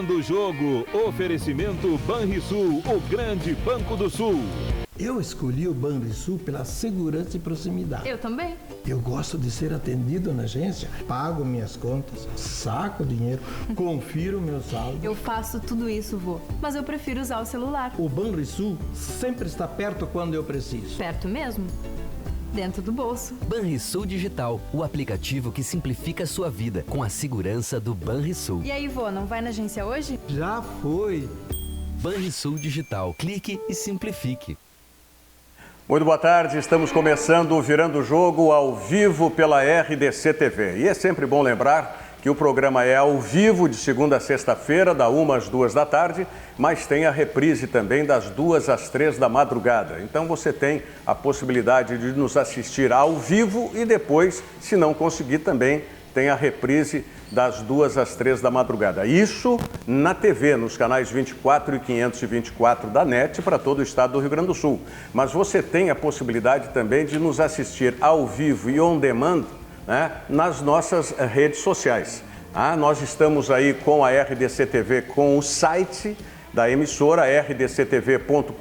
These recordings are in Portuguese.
Virando o Jogo, oferecimento Banrisul, o grande Banco do Sul. Eu escolhi o Banrisul pela segurança e proximidade. Eu também. Eu gosto de ser atendido na agência, pago minhas contas, saco dinheiro, confiro meu saldo. Eu faço tudo isso, vô, mas eu prefiro usar o celular. O Banrisul sempre está perto quando eu preciso. Perto mesmo? Dentro do bolso. Banrisul Digital, o aplicativo que simplifica a sua vida com a segurança do Banrisul. E aí, vô, não vai na agência hoje? Já foi. Banrisul Digital, clique e simplifique. Muito boa tarde, estamos começando o Virando o Jogo ao vivo pela RDC TV. E é sempre bom lembrar que o programa é ao vivo de segunda a sexta-feira, da 1 às 2 da tarde, mas tem a reprise também das 2 às 3 da madrugada. Então você tem a possibilidade de nos assistir ao vivo e depois, se não conseguir, também tem a reprise das 2 às 3 da madrugada. Isso na TV, nos canais 24 e 524 da NET para todo o estado do Rio Grande do Sul. Mas você tem a possibilidade também de nos assistir ao vivo e on demand, né, nas nossas redes sociais. Nós estamos aí com a RDC TV, com o site da emissora rdctv.com.br,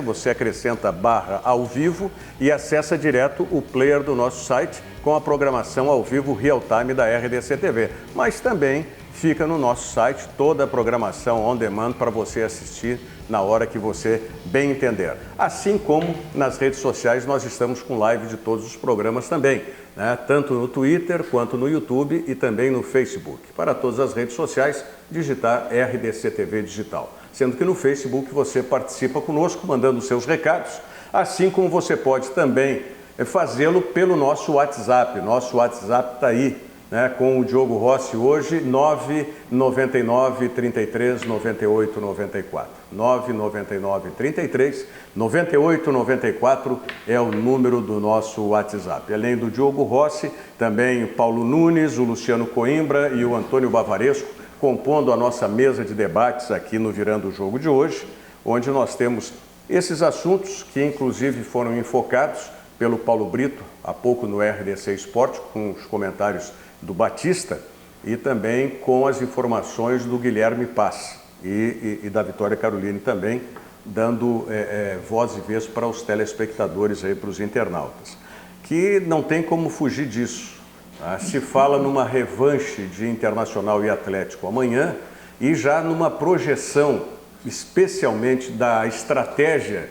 você acrescenta barra ao vivo e acessa direto o player do nosso site com a programação ao vivo real time da RDC TV. Mas também fica no nosso site toda a programação on demand para você assistir na hora que você bem entender. Assim como nas redes sociais nós estamos com live de todos os programas também, né? Tanto no Twitter quanto no YouTube e também no Facebook. Para todas as redes sociais, digitar RDC TV Digital. Sendo que no Facebook você participa conosco, mandando seus recados, assim como você pode também fazê-lo pelo nosso WhatsApp. Nosso WhatsApp está aí, né, com o Diogo Rossi hoje, 999 33 98 94. 999 33 98 94 é o número do nosso WhatsApp. Além do Diogo Rossi, também o Paulo Nunes, o Luciano Coimbra e o Antônio Bavaresco, compondo a nossa mesa de debates aqui no Virando o Jogo de hoje, onde nós temos esses assuntos que inclusive foram enfocados pelo Paulo Brito, há pouco no RDC Esporte, com os comentários do Batista e também com as informações do Guilherme Paz e da Vitória Caroline também, dando voz e vez para os telespectadores, aí, para os internautas, que não tem como fugir disso. Se fala numa revanche de Internacional e Atlético amanhã e já numa projeção, especialmente da estratégia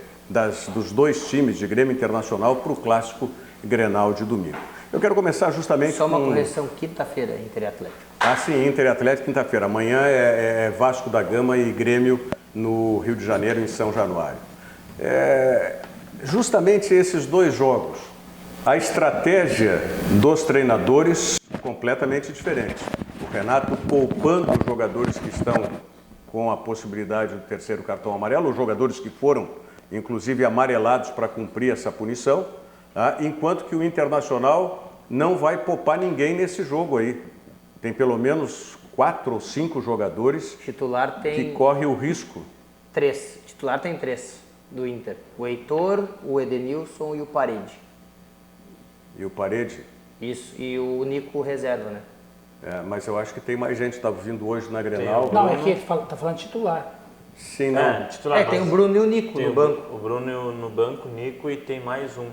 dos dois times de Grêmio Internacional para o clássico Grenal de domingo. Eu quero começar justamente Só uma correção, quinta-feira, Inter e Atlético. Sim, Inter e Atlético, quinta-feira. Amanhã é Vasco da Gama e Grêmio no Rio de Janeiro, em São Januário. Justamente esses dois jogos, a estratégia dos treinadores completamente diferente. O Renato poupando os jogadores que estão com a possibilidade do terceiro cartão amarelo, os jogadores que foram, inclusive, amarelados para cumprir essa punição, enquanto que o Internacional não vai poupar ninguém nesse jogo aí. Tem pelo menos 4 ou 5 jogadores Titular tem que correm o risco. 3. Titular tem 3 do Inter. O Heitor, o Edenilson e o Parede. E o Parede? Isso, e o Nico reserva, né? Mas eu acho que tem mais gente que está vindo hoje na Grenal. Não, é que ele está falando titular. Sim, não. Titular. Tem o Bruno e o Nico no banco. O Bruno no banco, o Nico e tem mais um.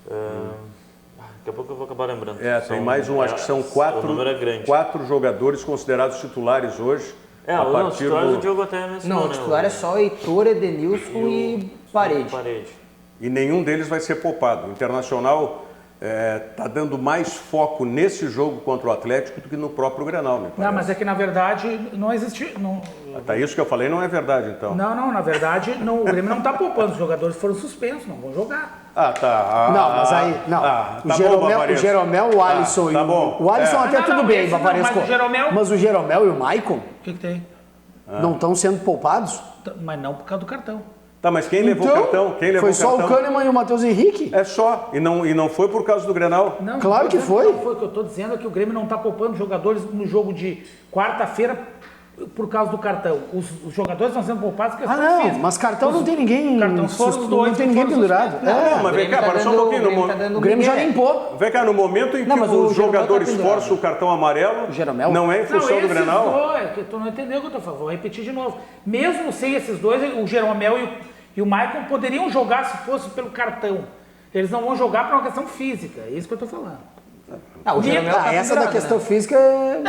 Daqui a pouco eu vou acabar lembrando. Tem mais um, acho que são 4 jogadores considerados titulares hoje. Os titulares do Diogo até mencionou. Não, o titular é só Heitor, Edenilson e Parede. E nenhum deles vai ser poupado. O Internacional está dando mais foco nesse jogo contra o Atlético do que no próprio Grenal, me parece. Não, mas é que na verdade não existe... Isso que eu falei não é verdade, então. Não, na verdade o Grêmio não está poupando, os jogadores foram suspensos, não vão jogar. Mas aí, o Jeromel, o Alisson e o Alisson até tudo bem, Bavaresco. Mas o Jeromel e o Maicon? O que tem? Não estão sendo poupados? Mas não por causa do cartão. Tá, mas quem levou o cartão? Foi só o Kahneman e o Matheus Henrique? É só. E não foi por causa do Grenal? Não, claro que foi. Não foi. O que eu estou dizendo é que o Grêmio não está poupando jogadores no jogo de quarta-feira por causa do cartão. Os jogadores estão sendo poupados porque não, física. Mas cartão não tem ninguém. Não tem ninguém pendurado. Não, mas vem cá, para só um pouquinho. O Grêmio já limpou. Vem cá, no momento em que os jogadores forçam o cartão amarelo, não é em função do Grenal? Tu não entendeu o que eu tô falando. Vou repetir de novo. Mesmo sem esses dois, o Jeromel e o Maicon poderiam jogar se fosse pelo cartão. Eles não vão jogar por uma questão física. É isso que eu tô falando. Essa da questão física é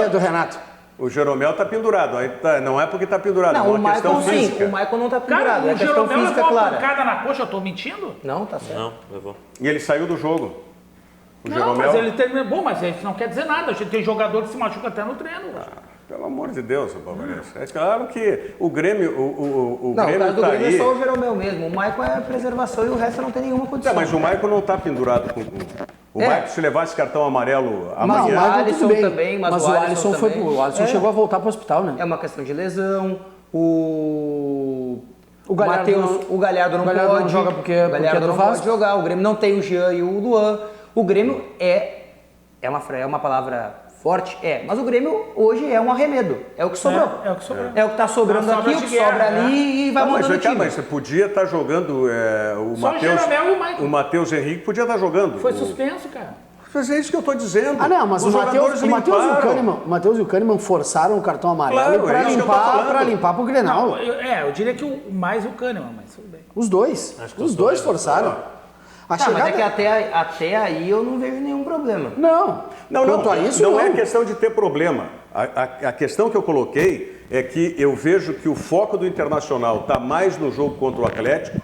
do Renato. O Jeromel está pendurado, aí não é porque está pendurado, é uma questão física. O Maicon não está pendurado, é questão física, claro. O Jeromel levou uma pancada na coxa, eu estou mentindo? Não, tá certo. Não, levou. E ele saiu do jogo. Mas ele terminou. Bom, mas isso não quer dizer nada, a gente tem jogador que se machuca até no treino. Pelo amor de Deus, Bavarese. É claro que o Grêmio, o Grêmio está aí... Não, o caso do Grêmio é só o Jeromel mesmo, o Maicon é preservação e o resto não tem nenhuma condição. Mas o Maicon não está pendurado com... O Maicon, se levasse cartão amarelo amanhã... Mas o Alisson também, mas o Alisson chegou a voltar para o hospital, né? É uma questão de lesão, o Galhardo não pode jogar porque o Galhardo não pode jogar, o Grêmio não tem o Jean e o Luan. O Grêmio é uma palavra forte, mas o Grêmio hoje é um arremedo, é o que sobrou. É o que sobrou. É o que está sobrando aqui, o que sobra ali e vai mandando o time. Mas você podia estar jogando o Matheus Henrique podia estar jogando. Foi suspenso, cara. Mas é isso que eu estou dizendo. Mas o Matheus e o Kahneman forçaram o cartão amarelo para limpar pro Grenal. Eu diria que mais o Kahneman, mas tudo bem. Os dois forçaram. Mas é que até aí eu não vejo nenhum problema. Não, é questão de ter problema. A questão que eu coloquei é que eu vejo que o foco do Internacional está mais no jogo contra o Atlético,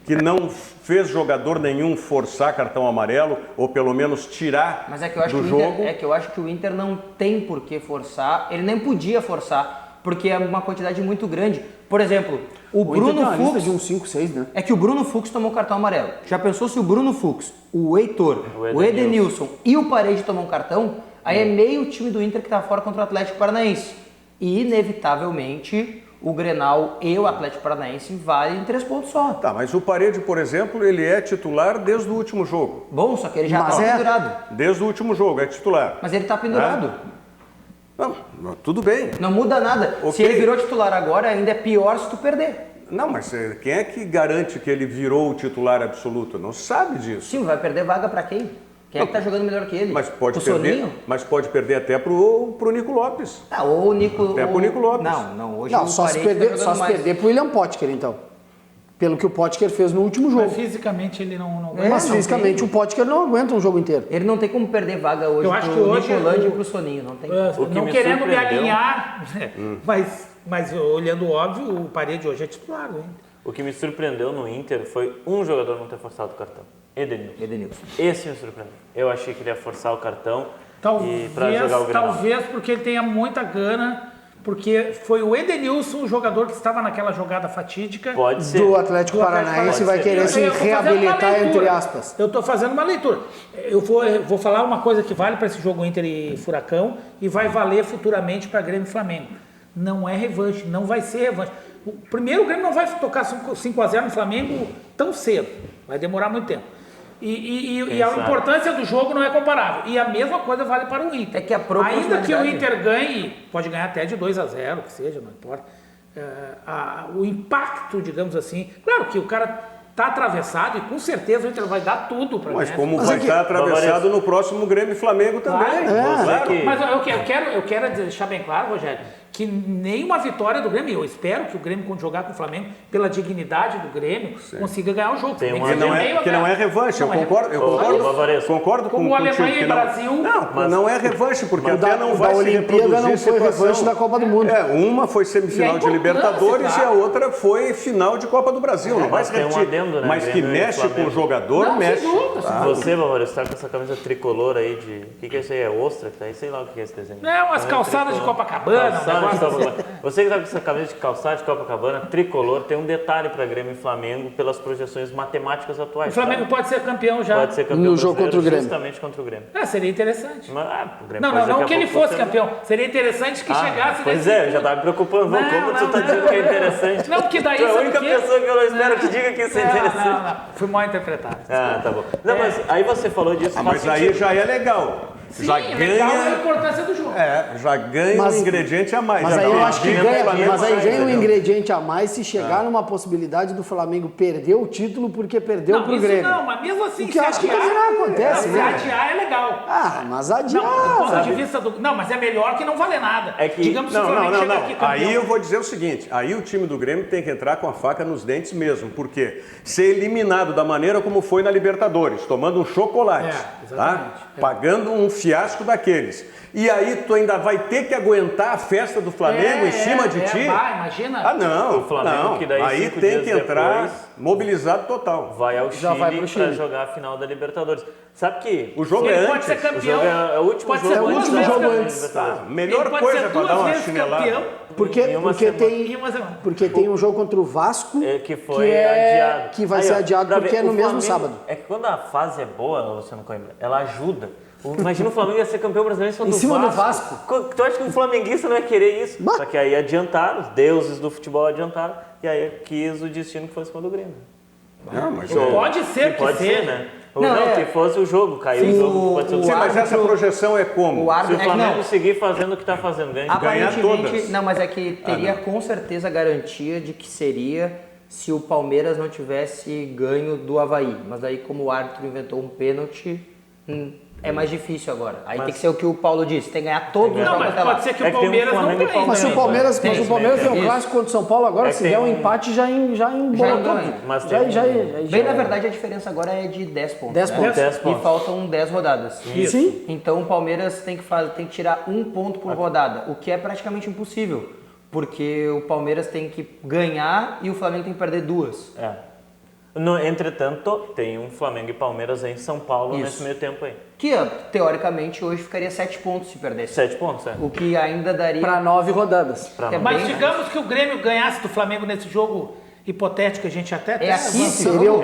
que não fez jogador nenhum forçar cartão amarelo, ou pelo menos tirar do jogo. É que eu acho que o Inter não tem por que forçar, ele nem podia forçar, porque é uma quantidade muito grande. Por exemplo, o Bruno Fux... de uns 5, 6, né? É que o Bruno Fux tomou cartão amarelo. Já pensou se o Bruno Fux, o Heitor, o Edenilson e o Parede tomam um cartão? Aí é meio time do Inter que tá fora contra o Atlético Paranaense. E, inevitavelmente, o Grenal e o Atlético Paranaense valem 3 pontos só. Tá, mas o Parede, por exemplo, ele é titular desde o último jogo. Bom, só que ele já tá pendurado. Desde o último jogo, é titular. Mas ele tá pendurado. Não, tudo bem. Não muda nada. Okay. Se ele virou titular agora, ainda é pior se tu perder. Não, mas quem é que garante que ele virou o titular absoluto? Não sabe disso. Sim, vai perder vaga para quem? Quem é que tá jogando melhor que ele? Mas pode perder até pro Nico Lopes. Ou o Nico... Até pro Nico Lopes. Não, hoje não, só se perder pro William Potker, então. Pelo que o Potker fez no último jogo. Mas fisicamente ele não mas fisicamente o Potker não aguenta um jogo inteiro. Ele não tem como perder vaga hoje pro Nicolândia e pro Soninho. Não tem. Não querendo me alinhar, mas olhando o óbvio, o Parede hoje é titular. Hein? O que me surpreendeu no Inter foi um jogador não ter forçado o cartão. Edenilson. Esse me surpreendeu. Eu achei que ele ia forçar o cartão para jogar o Grenal. Talvez porque ele tenha muita gana, porque foi o Edenilson o jogador que estava naquela jogada fatídica do Atlético Paranaense vai querer se reabilitar, entre aspas. Eu estou fazendo uma leitura. Eu vou falar uma coisa que vale para esse jogo Inter e Furacão e vai valer futuramente para Grêmio e Flamengo. Não é revanche, não vai ser revanche. Primeiro, o Grêmio não vai tocar 5-0 no Flamengo tão cedo. Vai demorar muito tempo. E a importância do jogo não é comparável. E a mesma coisa vale para o Inter. É que ainda que o Inter ganhe, pode ganhar até de 2-0, que seja, não importa. O impacto, digamos assim... Claro que o cara está atravessado e com certeza o Inter vai dar tudo para Mas como vai estar atravessado no próximo Grêmio e Flamengo também. Claro. Mas eu quero deixar bem claro, Rogério, que nenhuma vitória do Grêmio, eu espero que o Grêmio, quando jogar com o Flamengo, pela dignidade do Grêmio, consiga ganhar o jogo. Que não é revanche, eu concordo com como o Alemanha e Brasil. Não é revanche, porque até não vai se Olimpíada não foi revanche da Copa do Mundo. Uma foi semifinal de Libertadores e a outra foi final de Copa do Brasil. Não vai se repetir. Mas que mexe com o jogador, mexe. Você, Valores, está com essa camisa tricolor aí de... O que é isso aí? É ostra? Que tá aí? Sei lá o que é esse desenho. Não, umas calçadas de Copacabana. Você que está com essa camisa de calçado de Copacabana, tricolor, tem um detalhe para Grêmio e Flamengo pelas projeções matemáticas atuais. O Flamengo pode ser campeão já. Pode ser campeão no jogo contra o Grêmio. Justamente contra o Grêmio. Seria interessante. Mas, o Grêmio não que ele fosse campeão. Seria interessante que chegasse... Pois eu já estava me preocupando. Como tu está dizendo que é interessante? Não, porque daí... Tu é a única pessoa que eu não espero que diga que isso é interessante. Não. Fui mal interpretado. Tá bom. Não, mas aí você falou disso. Mas aí já é legal. já ganha a importância do jogo. Já ganha um ingrediente a mais. Mas aí eu acho que ganha um ingrediente a mais se chegar numa possibilidade do Flamengo perder o título porque perdeu pro Grêmio. Não, mas mesmo assim, o que eu acho que também não acontece, se adiar é legal. Mas adiar. Não, do ponto de vista do... Não, mas é melhor que não valer nada. Digamos que o Flamengo chega aqui campeão. Aí eu vou dizer o seguinte, aí o time do Grêmio tem que entrar com a faca nos dentes mesmo, porque ser eliminado da maneira como foi na Libertadores, tomando um chocolate, pagando um fiasco daqueles. E aí tu ainda vai ter que aguentar a festa do Flamengo em cima de ti? Imagina. Não, o Flamengo, que daí aí tem que entrar mobilizado total. Vai ao Chile para jogar a final da Libertadores. Sabe que o jogo é antes. Pode ser campeão. O jogo é o último jogo. É o último jogo antes. Melhor coisa para dar uma chinelada. Porque tem um jogo contra o Vasco que foi adiado. Que vai ser adiado porque é no mesmo sábado. É que quando a fase é boa, Luciano Coimbra, ela ajuda. Imagina o Flamengo ia ser campeão brasileiro em cima do Vasco. Tu acha que o flamenguista não ia querer isso? Só que aí adiantaram, os deuses do futebol adiantaram, e aí quis o destino que fosse contra o Grêmio. Não, mas pode ser que seja, né? Que fosse o jogo, caiu o jogo, pode ser o jogo. Mas essa projeção é como? Se o Flamengo seguir fazendo o que está fazendo, ganhar todas. Não, mas é que teria com certeza a garantia de que seria se o Palmeiras não tivesse ganho do Avaí. Mas aí como o árbitro inventou um pênalti... É mais difícil agora. Aí tem que ser o que o Paulo disse, tem que ganhar todos os jogos até lá. Pode ser que o Palmeiras não ganhe. Mas o Palmeiras tem um clássico contra o São Paulo agora, se der um empate já embola tudo. Bem, na verdade, a diferença agora é de 10 pontos. 10 pontos. E faltam 10 rodadas. Sim. Então o Palmeiras tem que tirar um ponto por rodada, o que é praticamente impossível. Porque o Palmeiras tem que ganhar e o Flamengo tem que perder 2. Entretanto, tem um Flamengo e Palmeiras aí em São Paulo nesse meio tempo aí. Que, teoricamente, hoje ficaria 7 pontos se perdesse. 7 pontos, O que ainda daria... Para 9 rodadas. Mas digamos que o Grêmio ganhasse do Flamengo nesse jogo hipotético que a gente até... Seriam...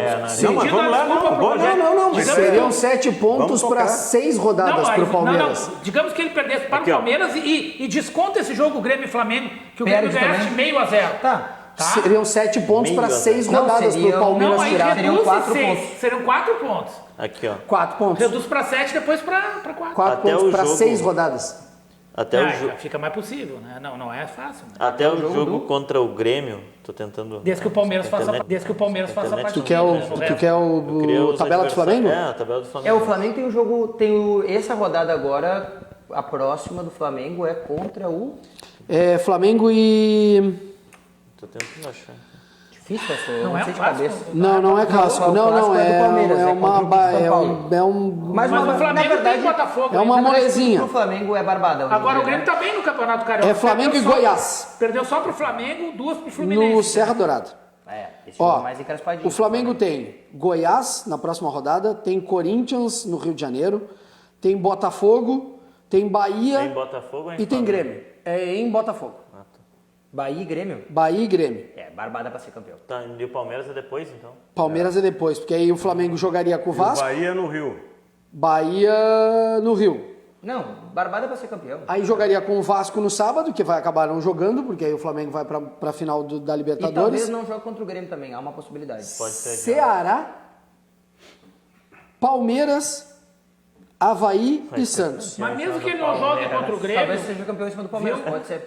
Seriam 7 pontos para 6 rodadas para o Palmeiras. Digamos que ele perdesse para o Palmeiras e desconta esse jogo, o Grêmio e Flamengo, que o Grêmio ganhasse 0,5-0. Tá. Seriam 7 pontos para 6 rodadas para o Palmeiras tirar. Seriam 4 pontos. Seriam 4 pontos. Aqui, ó. 4 pontos. Reduz para 7, depois para 4. 4 pontos para 6 rodadas. Fica mais possível, né? Não é fácil. Né? Até o jogo contra o Grêmio, tô tentando... Desde que o Palmeiras faça parte. Tu quer o tabela do Flamengo? A tabela do Flamengo. O Flamengo tem um jogo, essa rodada agora, a próxima do Flamengo é contra o... Flamengo e... Tô tentando achar. Difícil essa, não é de clássico? cabeça. Não é clássico. Não, Mas o Flamengo tem Botafogo. É uma molezinha. O Flamengo é barbada. Agora o Grêmio tá bem no Campeonato Carioca. É Flamengo e Goiás. Perdeu só pro Flamengo, 2 pro Fluminense. No Serra Dourada. Esse jogo é mais encrespadinho. O Flamengo tem Goiás na próxima rodada, tem Corinthians no Rio de Janeiro, tem Botafogo, tem Bahia e tem Grêmio. É em Botafogo. Bahia e Grêmio? Bahia e Grêmio. Barbada pra ser campeão. Tá, e o Palmeiras é depois, então? Palmeiras é depois, porque aí o Flamengo jogaria com o Vasco. Bahia no Rio. Bahia no Rio. Não, barbada pra ser campeão. Aí jogaria com o Vasco no sábado, que vai acabar não jogando, porque aí o Flamengo vai pra final da Libertadores. E talvez não jogue contra o Grêmio também, há uma possibilidade. Pode ser. Ceará, Palmeiras, Avaí e Santos. Mas mesmo que ele não jogue contra o Grêmio... Talvez seja campeão em cima do Palmeiras,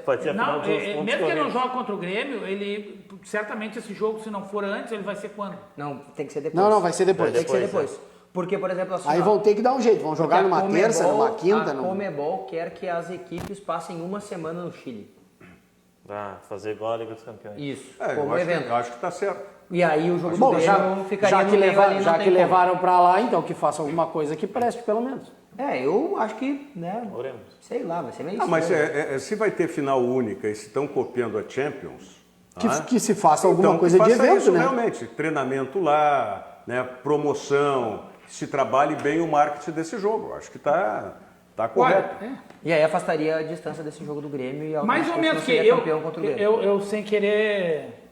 pode ser. Não, mesmo que ele não jogue contra o Grêmio, ele... Certamente esse jogo, se não for antes, ele vai ser quando? Não, tem que ser depois. Não, vai ser depois. Tem que ser depois. Porque, por exemplo, assim... Aí vão ter que dar um jeito, vão jogar numa terça, numa quinta... A Conmebol quer que as equipes passem uma semana no Chile. Fazer igual a Liga dos Campeões. Isso, como evento. Eu acho que tá certo. E aí o jogo do Grêmio ficaria no meio ali, já que levaram pra lá, então que faça alguma coisa que preste, pelo menos. Eu acho que, né? Oremos. Sei lá, vai ser meio mas se vai ter final única e se estão copiando a Champions... Que se faça alguma coisa de evento, isso, né? Realmente, treinamento lá, né, promoção, se trabalhe bem o marketing desse jogo. Acho que tá correto. E aí afastaria a distância desse jogo do Grêmio e mais ou menos que campeão contra o Grêmio. Eu sem querer...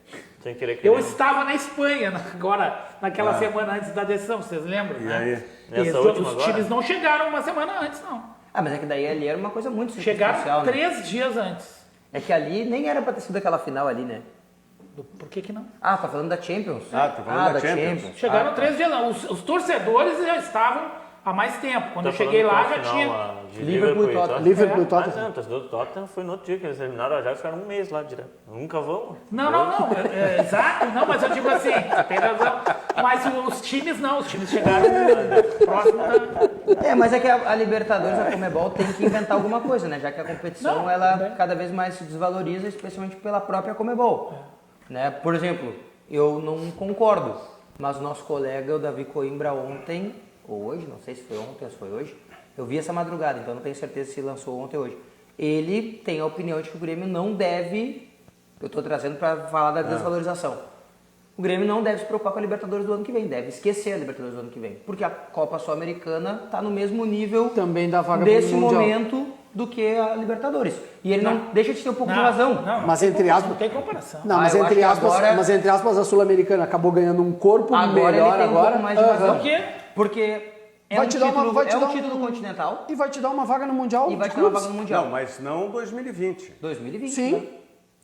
Eu estava na Espanha agora, naquela semana antes da decisão, vocês lembram? E aí? Os times não chegaram uma semana antes, não. Mas é que daí ali era uma coisa muito chegaram especial. Chegaram 3 dias antes. É que ali nem era pra ter sido aquela final ali, né? Por que não? Tá falando da Champions? Tá falando da Champions. Chegaram 3 dias, não. Os torcedores já estavam há mais tempo. Quando eu cheguei lá, já tinha... Liverpool e Tottenham. Liverpool e Tottenham. Não, o torcedor do Tottenham foi no outro dia que eles eliminaram o Ajax, ficaram um mês lá direto. Nunca vão. Não. Exato. Não, mas eu digo assim, tem razão. Mas os times não, os times chegaram próximo da... Mas é que a Libertadores, a Conmebol, tem que inventar alguma coisa, né? Já que a competição, ela cada vez mais se desvaloriza, especialmente pela própria Conmebol. Né? Por exemplo, eu não concordo, mas o nosso colega, o Davi Coimbra, ontem, ou hoje, não sei se foi ontem ou se foi hoje, eu vi essa madrugada, então não tenho certeza se lançou ontem ou hoje. Ele tem a opinião de que o Grêmio não deve, eu estou trazendo para falar da desvalorização, o Grêmio não deve se preocupar com a Libertadores do ano que vem, deve esquecer a Libertadores do ano que vem, porque a Copa Sul-Americana está no mesmo nível também da vaga desse momento do que a Libertadores. E ele não deixa de ter um pouco de razão. Mas entre aspas, não tem comparação. Não, mas entre aspas, a Sul-Americana acabou ganhando um corpo melhor ele tem agora. Um pouco mais de razão. Por quê? Porque é um título continental. E vai te dar uma vaga no Mundial. E vai te dar uma vaga no Mundial. Não, mas não 2020. 2020. Sim. Né?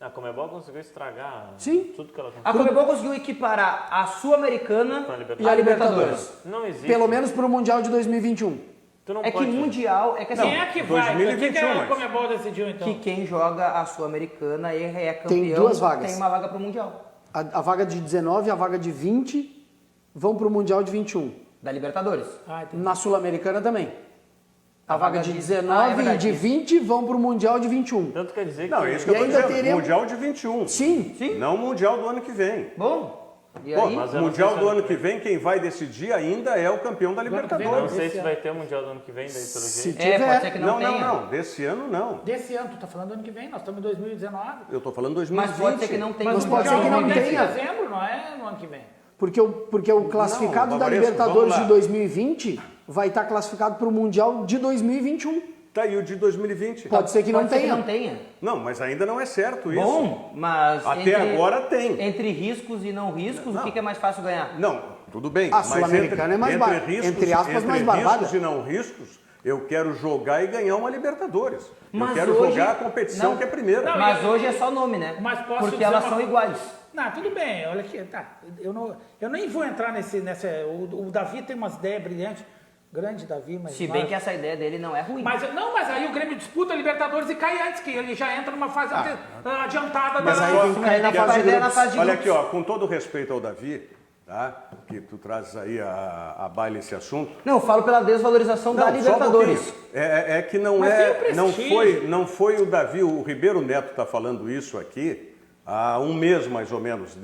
A Conmebol conseguiu estragar tudo que ela conseguiu. A Conmebol conseguiu equiparar a Sul-Americana e a Libertadores. Não existe. Pelo menos para o Mundial de 2021. Que Mundial... É que assim, quem é que vai? 2021, o que a Conmebol decidiu, então? Que quem joga a Sul-Americana e é campeão tem 2 vagas. Tem uma vaga para o Mundial. A vaga de 19 e a vaga de 20 vão para o Mundial de 21. Da Libertadores. Na Sul-Americana também. A vaga de 19 e de 20 vão para o Mundial de 21. Tanto quer dizer que... Não, isso que eu estou dizendo, Mundial de 21. Sim. Não Mundial do ano que vem. Bom, e Pô, aí? Mundial do ano que vem, quem vai decidir ainda é o campeão da Não Libertadores. sei se vai ter o Mundial do ano que vem, daí pelo jeito. Pode ser que não tenha. Não, desse ano não. Desse ano, tu tá falando do ano que vem, nós estamos em 2019. Eu estou falando 2020. Mas pode ser que não tenha. Mas pode ser que não tenha. Em dezembro, não é no ano que vem. Porque o classificado da Libertadores de 2020 vai estar classificado para o Mundial de 2021. Tá aí o de 2020. Pode ser que não tenha. Não, mas ainda não é certo isso. Bom, mas... Até agora tem. Entre riscos e não riscos, o que é mais fácil ganhar? Não, tudo bem. A Sul-Americana é mais barata. Entre aspas, mais barbada. Riscos e não riscos, eu quero jogar e ganhar uma Libertadores. Mas eu quero hoje, jogar a competição que é primeira. Mas hoje é só nome, né? Mas posso porque dizer elas são iguais. Não, tudo bem, olha aqui, tá. Eu nem vou entrar o Davi tem umas ideias brilhantes. Grande Davi, mas... Se bem que essa ideia dele não é ruim. Mas aí o Grêmio disputa a Libertadores e cai antes, que ele já entra numa fase adiantada. Mas aí tem que cair na fase de grupos. Olha aqui, ó, com todo respeito ao Davi, tá? Que tu trazes aí a baila esse assunto. Não, eu falo pela desvalorização da Libertadores. É que não foi o Davi, o Ribeiro Neto está falando isso aqui há um mês mais ou menos.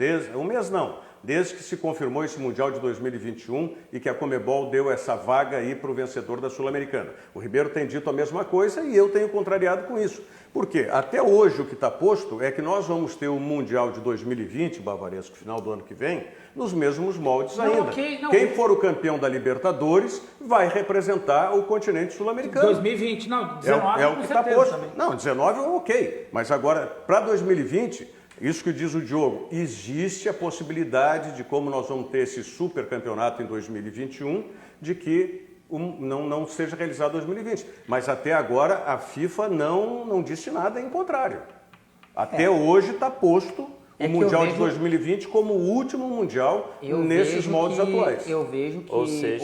Desde que se confirmou esse Mundial de 2021 e que a Conmebol deu essa vaga aí para o vencedor da Sul-Americana. O Ribeiro tem dito a mesma coisa e eu tenho contrariado com isso. Por quê? Até hoje o que está posto é que nós vamos ter o Mundial de 2020, Bavaresco, final do ano que vem, nos mesmos moldes ainda. Quem for o campeão da Libertadores vai representar o continente sul-americano. 2020, não, 19 é o que está posto. Também. Não, 19 ok, mas agora para 2020... Isso que diz o Diogo, existe a possibilidade de, como nós vamos ter esse super campeonato em 2021, de que não seja realizado em 2020. Mas até agora a FIFA não disse nada em contrário. Até hoje está posto o Mundial de 2020 como o último Mundial nesses moldes atuais. Eu vejo que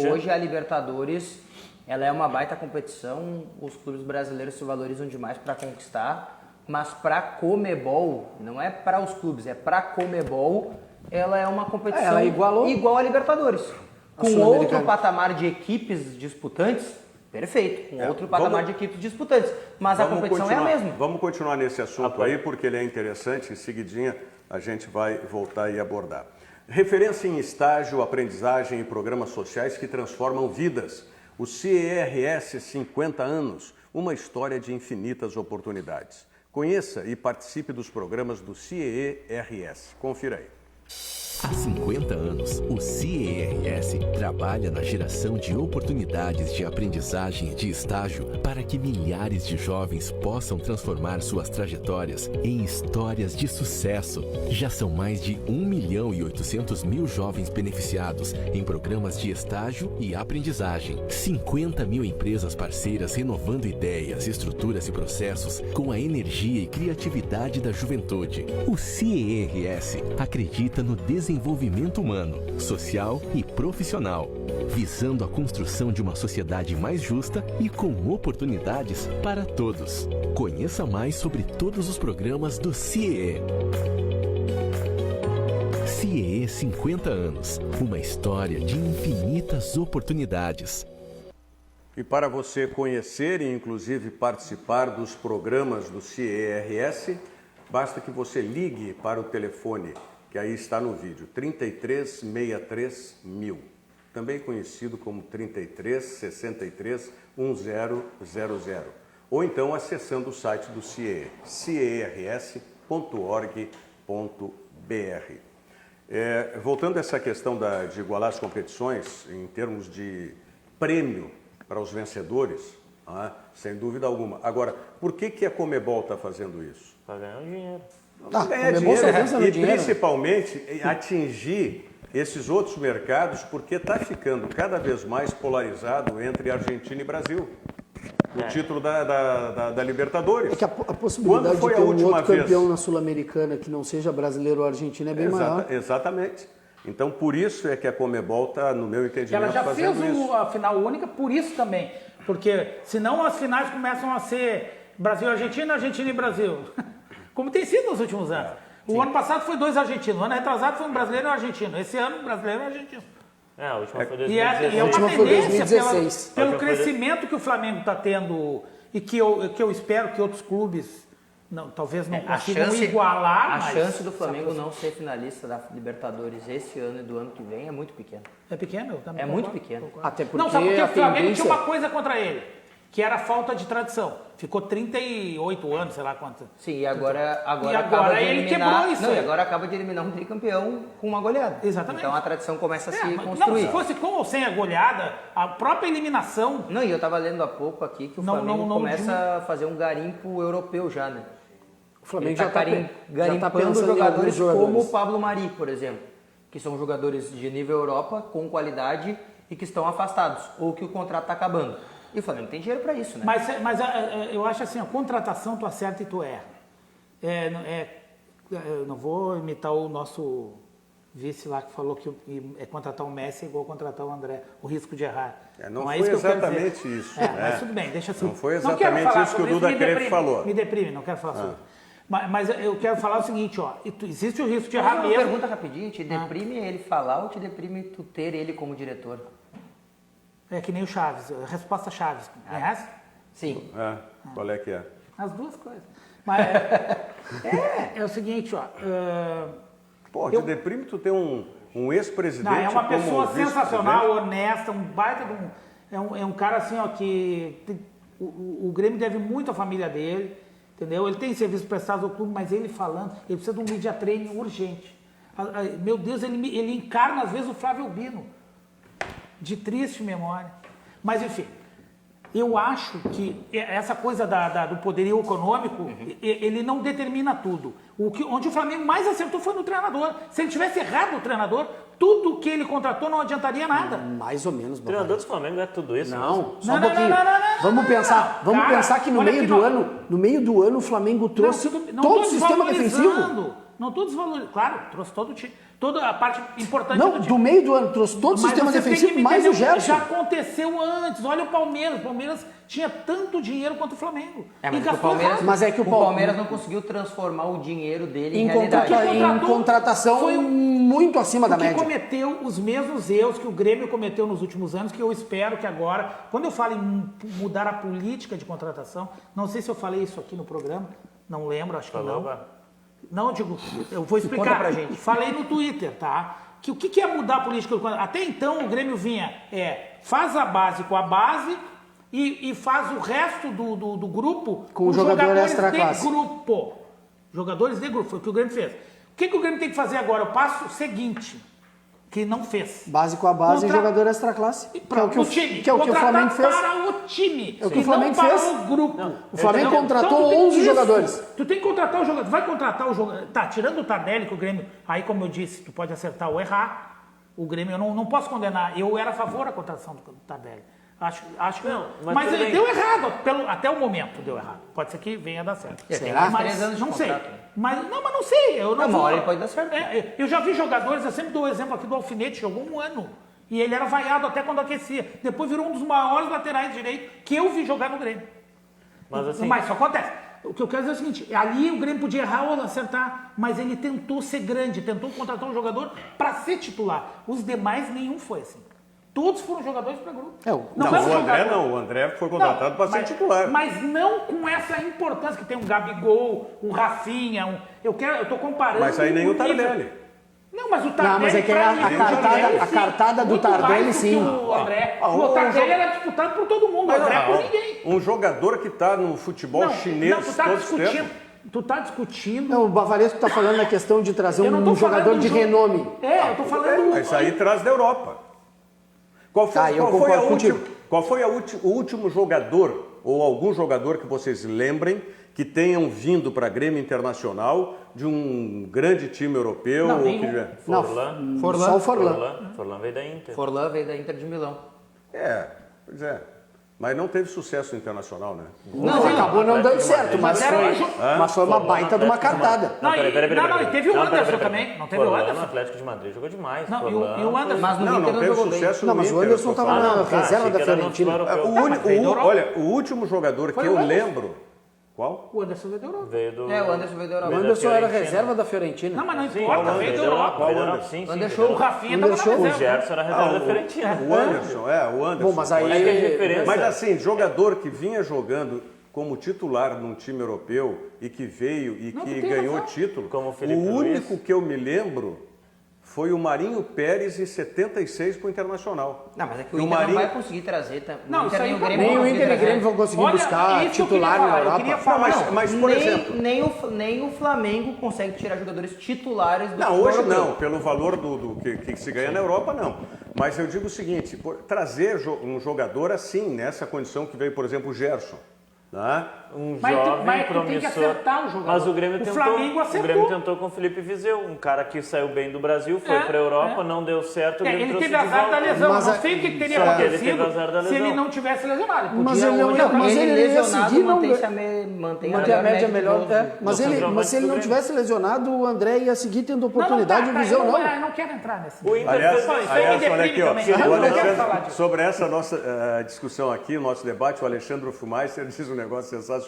hoje a Libertadores ela é uma baita competição, os clubes brasileiros se valorizam demais para conquistar. Mas para Conmebol, não é para os clubes, é para Conmebol, ela é uma competição igual a Libertadores. Com outro patamar de equipes disputantes, perfeito, com outro patamar de equipes disputantes, mas a competição é a mesma. Vamos continuar nesse assunto aí, porque ele é interessante, em seguidinha a gente vai voltar e abordar. Referência em estágio, aprendizagem e programas sociais que transformam vidas. O CERS 50 anos, uma história de infinitas oportunidades. Conheça e participe dos programas do CERS. Confira aí. Há 50 anos, o CERS trabalha na geração de oportunidades de aprendizagem e de estágio para que milhares de jovens possam transformar suas trajetórias em histórias de sucesso. Já são mais de 1.800.000 jovens beneficiados em programas de estágio e aprendizagem. 50 mil empresas parceiras renovando ideias, estruturas e processos com a energia e criatividade da juventude. O CERS acredita no desenvolvimento desenvolvimento humano, social e profissional, visando a construção de uma sociedade mais justa e com oportunidades para todos. Conheça mais sobre todos os programas do CIEE. CIEE 50 anos, uma história de infinitas oportunidades. E para você conhecer e inclusive participar dos programas do CIERS, basta que você ligue para o telefone, que aí está no vídeo, 33 63 1000, também conhecido como 33 63 1000, ou então acessando o site do CIEE, ciers.org.br. Voltando a essa questão de igualar as competições em termos de prêmio para os vencedores, sem dúvida alguma. Agora, por que a Conmebol está fazendo isso? Para ganhar dinheiro. Ganhar dinheiro e principalmente atingir esses outros mercados, porque está ficando cada vez mais polarizado entre Argentina e Brasil. O título da Libertadores. É que a possibilidade de ter um outro campeão na Sul-Americana que não seja brasileiro ou argentino é bem maior. Exatamente. Então, por isso é que a Conmebol está, no meu entendimento, ela já fazendo fez isso. a final única por isso também. Porque senão as finais começam a ser Brasil e Argentina, Argentina e Brasil. Como tem sido nos últimos anos. O ano passado foi 2 argentinos, o ano retrasado foi um brasileiro e um argentino. Esse ano, brasileiro e argentino. A última foi 2016. E é uma tendência pelo crescimento que o Flamengo está tendo e que eu espero que outros clubes talvez não consigam igualar. A chance do Flamengo não ser finalista da Libertadores esse ano e do ano que vem é muito pequena. É pequeno? Eu também muito pequeno. Até porque não, sabe porque o Flamengo tinha uma coisa contra ele, que era a falta de tradição. Ficou 38 anos, sei lá quanto. Sim, e agora ele quebrou isso. Não, e agora acaba de eliminar um tricampeão com uma goleada. Exatamente. Então a tradição começa a se construir. Não, se fosse com ou sem a goleada, a própria eliminação... Não, e eu estava lendo há pouco aqui que o Flamengo começa a fazer um garimpo europeu já, né? O Flamengo já está garimpando jogadores como o Pablo Mari, por exemplo, que são jogadores de nível Europa, com qualidade e que estão afastados, ou que o contrato está acabando. E o Flamengo tem dinheiro para isso, né? Mas eu acho assim, a contratação tu acerta e tu erra. Eu não vou imitar o nosso vice lá que falou que contratar o Messi é igual contratar o André, o risco de errar. Não foi exatamente isso. Mas tudo bem, deixa assim. Não foi exatamente isso que o Duda Creve falou. Me deprime, não quero falar sobre isso. Mas eu quero falar o seguinte, existe o risco de errar mesmo. Uma pergunta rapidinho, te deprime ele falar ou te deprime tu ter ele como diretor? É que nem o Chaves, a resposta Chaves, conhece? Sim. Qual é que é? As duas coisas. Mas é o seguinte, te deprime tu ter um ex-presidente como é uma pessoa sensacional, honesta, um baita de um... É um cara assim, que o Grêmio deve muito à família dele, entendeu? Ele tem serviço prestado ao clube, mas ele falando, ele precisa de um media training urgente. Meu Deus, ele encarna às vezes o Flávio Albino. De triste memória. Mas, enfim, eu acho que essa coisa do poderio econômico, ele não determina tudo. Onde o Flamengo mais acertou foi no treinador. Se ele tivesse errado o treinador, tudo que ele contratou não adiantaria nada. Mais ou menos. O treinador do Flamengo é tudo isso? Não, só um pouquinho. Vamos pensar que no meio do ano o Flamengo trouxe todo o sistema defensivo. Não estou desvalorizando. Claro, trouxe todo o time. Toda a parte importante do time. Do meio do ano, trouxe todo o sistema defensivo, mais o Gerson. Já aconteceu antes. Olha o Palmeiras. O Palmeiras tinha tanto dinheiro quanto o Flamengo. Mas é que o Palmeiras não conseguiu transformar o dinheiro dele em realidade. Em contratação muito acima da média. Que cometeu os mesmos erros que o Grêmio cometeu nos últimos anos, que eu espero que agora, quando eu falo em mudar a política de contratação, não sei se eu falei isso aqui no programa, não lembro, acho que não. Não, eu vou explicar pra gente. Falei no Twitter, tá? Que o que é mudar a política? Até então o Grêmio vinha, faz a base com a base e faz o resto do grupo com jogadores de grupo. Jogadores de grupo, foi o que o Grêmio fez. O que o Grêmio tem que fazer agora? O passo seguinte, que não fez. Base com a base e jogador extra-classe. Que é o que o Flamengo fez. Para o time. É o que o Flamengo fez. Para o grupo. O Flamengo contratou 11 jogadores. Tu tem que contratar o jogador. Vai contratar o jogador. Tá, tirando o Tardelli, que o Grêmio... Aí, como eu disse, tu pode acertar ou errar. O Grêmio, eu não posso condenar. Eu era a favor da contratação do Tardelli. Acho que não. Mas ele deu errado, até o momento deu errado. Pode ser que venha a dar certo. Será? 3 anos de não sei. contrato. Mas não sei. Eu não uma hora ele pode dar certo. Eu já vi jogadores, eu sempre dou o exemplo aqui do Alfinete, jogou 1 ano. E ele era vaiado até quando aquecia. Depois virou um dos maiores laterais direitos que eu vi jogar no Grêmio. Mas isso acontece. O que eu quero dizer é o seguinte, ali o Grêmio podia errar ou acertar, mas ele tentou ser grande, tentou contratar um jogador para ser titular. Os demais, nenhum foi assim. Todos foram jogadores para grupo. O André foi contratado para ser titular. Mas não com essa importância que tem um Gabigol, um Rafinha, eu tô comparando. Mas aí nem o Tardelli. Não, mas o Tardelli... Não, mas é que a cartada do Tardelli, sim. O André. O Tardelli era disputado por todo mundo, o André por ninguém. Um jogador que está no futebol chinês todos os tempos. Tu tá discutindo... Não, o Bavaresco tá falando na questão de trazer um jogador de renome. Eu tô falando... Mas aí traz da Europa. Qual foi o último jogador, ou algum jogador que vocês lembrem, que tenham vindo para Grêmio Internacional de um grande time europeu? Forlan. Só o Forlan. Forlan veio da Inter. Forlan veio da Inter de Milão. Pois é. Mas não teve sucesso internacional, né? Não, acabou não dando certo, mas foi uma baita de uma cartada. Não, e teve o Anderson também. Não teve o Anderson. No Atlético de Madrid jogou demais. Não, e o Anderson. Mas no Inter não teve sucesso no Inter. Mas o Anderson estava na reserva da Fiorentina. Olha, o último jogador que eu lembro... Qual? O Anderson veio da Europa. O Anderson veio da Europa. O Anderson era reserva da Fiorentina. Não, mas não importa, veio da Europa. O Rafinha estava na reserva. O Gerson era reserva da Fiorentina. O Anderson. Bom, mas aí... Mas assim, jogador que vinha jogando como titular num time europeu e que veio e que ganhou título, o único que eu me lembro foi o Marinho Pérez em 76 para o Internacional. Não, mas é que o Inter não vai conseguir trazer... Nem o Inter e o Grêmio vão conseguir buscar titular na Europa. Mas, por exemplo... Nem o Flamengo consegue tirar jogadores titulares do Não, hoje não. Pelo valor do que se ganha na Europa, não. Mas eu digo o seguinte, trazer um jogador assim, nessa condição que veio, por exemplo, o Gerson. Né? Jovem promissor. Tem que acertar o jogador. Mas o Grêmio tentou. Flamengo acertou. O Grêmio tentou com o Felipe Viseu, um cara que saiu bem do Brasil, foi para a Europa, não deu certo. Ele teve azar da lesão. Não sei o que teria acontecido se ele não tivesse lesionado. Mas ele lesionado mantém a média melhor. Mas se ele não tivesse lesionado, o André ia seguir tendo oportunidade, o Viseu não. Eu não quero entrar nesse. Aliás, olha aqui, ó, sobre essa nossa discussão aqui, o nosso debate, o Alexandre Fumaister diz um negócio sensacional.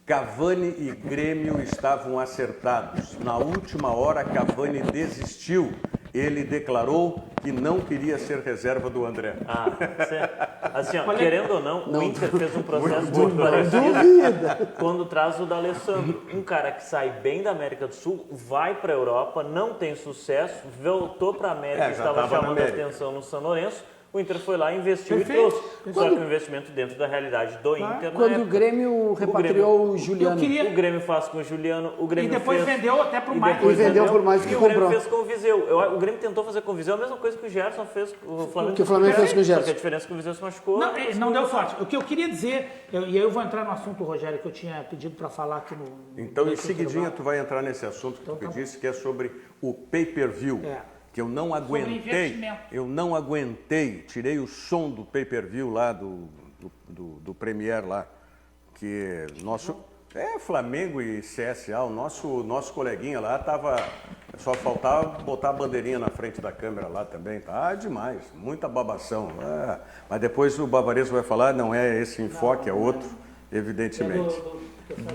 Cavani e Grêmio estavam acertados. Na última hora, Cavani desistiu. Ele declarou que não queria ser reserva do André. Assim, ó, querendo ou não, o Inter fez um processo muito parecido quando traz o D'Alessandro. Um cara que sai bem da América do Sul, vai para a Europa, não tem sucesso, voltou para a América, estava chamando a atenção no São Lourenço. O Inter foi lá, investiu e trouxe. Só que o investimento dentro da realidade do Inter. Quando o Grêmio repatriou o Juliano. O Grêmio faz com o Juliano. O Grêmio e depois vendeu até por mais. E vendeu por mais do que comprou. O Grêmio fez com o Viseu. O Grêmio tentou fazer com o Viseu a mesma coisa que o Gerson fez com o Flamengo. Que o Flamengo fez com o Gerson. Porque a diferença é que o Viseu se machucou. Não deu sorte. O que eu queria dizer, e aí eu vou entrar no assunto, Rogério, que eu tinha pedido para falar aqui no... Então, em seguidinha, tu vai entrar nesse assunto que tu pedisse, que é sobre o pay-per-view. Que eu não aguentei, tirei o som do pay-per-view lá do Premier lá, que Flamengo e CSA, o nosso coleguinha lá só faltava botar a bandeirinha na frente da câmera lá também, tá demais, muita babação, mas depois o Bavaresco vai falar, não é esse enfoque, é outro, evidentemente.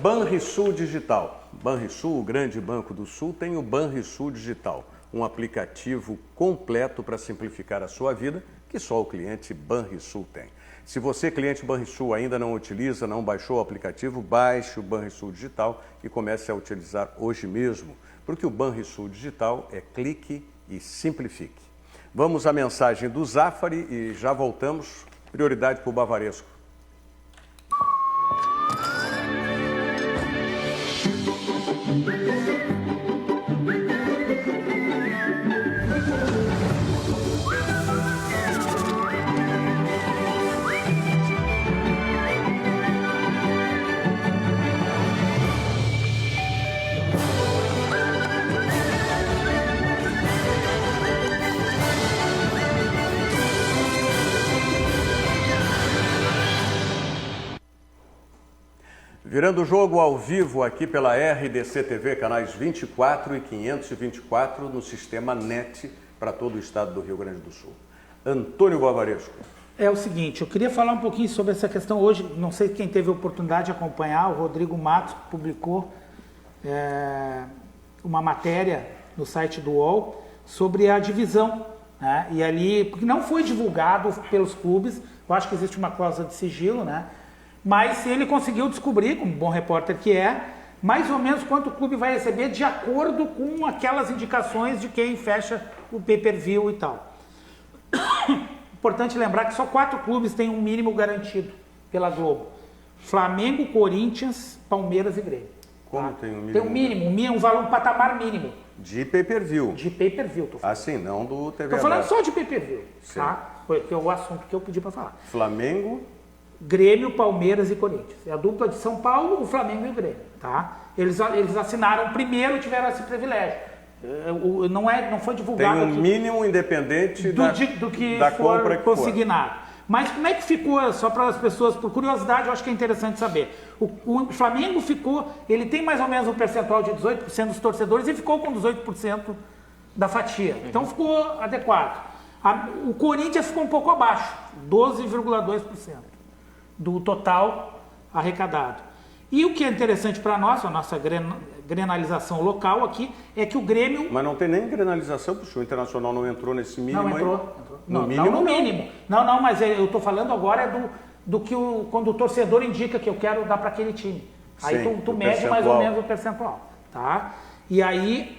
Banrisul Digital, Banrisul, o grande banco do Sul, tem o Banrisul Digital, um aplicativo completo para simplificar a sua vida, que só o cliente Banrisul tem. Se você, cliente Banrisul, ainda não utiliza, não baixou o aplicativo, baixe o Banrisul Digital e comece a utilizar hoje mesmo, porque o Banrisul Digital é clique e simplifique. Vamos à mensagem do Zafari e já voltamos. Prioridade para o Bavaresco. Virando o jogo ao vivo aqui pela RDC TV, canais 24 e 524 no sistema NET para todo o estado do Rio Grande do Sul. Antônio Bavaresco. É o seguinte, eu queria falar um pouquinho sobre essa questão hoje, não sei quem teve a oportunidade de acompanhar, o Rodrigo Matos publicou uma matéria no site do UOL sobre a divisão, né? E ali, porque não foi divulgado pelos clubes, eu acho que existe uma cláusula de sigilo, né? Mas ele conseguiu descobrir, como bom repórter que é, mais ou menos quanto o clube vai receber de acordo com aquelas indicações de quem fecha o pay-per-view e tal. Importante lembrar que só 4 clubes têm um mínimo garantido pela Globo. Flamengo, Corinthians, Palmeiras e Grêmio. Como tem um mínimo? Tem um mínimo, um valor, um patamar mínimo. De pay-per-view? De pay-per-view. Assim, não do TV Estou falando aberta. só de pay-per-view, tá? Foi o assunto que eu pedi para falar. Flamengo, Grêmio, Palmeiras e Corinthians. É a dupla de São Paulo, o Flamengo e o Grêmio, tá? Eles assinaram primeiro e tiveram esse privilégio. Não foi divulgado. Tem um mínimo independente do que da for compra que consignado. Mas como é que ficou, só para as pessoas, por curiosidade, eu acho que é interessante saber. O Flamengo ficou, ele tem mais ou menos um percentual de 18% dos torcedores e ficou com 18% da fatia. Então ficou adequado. O Corinthians ficou um pouco abaixo, 12,2% do total arrecadado. E o que é interessante para nós, a nossa grenalização local aqui, é que o Grêmio... Mas não tem nem grenalização, puxa, o Internacional não entrou nesse mínimo. Não entrou. Aí. Não, No mínimo, não no mínimo. Não, mas eu estou falando agora do que quando o torcedor indica que eu quero dar para aquele time. Aí Sim, tu mede mais ou menos o percentual. Tá? E aí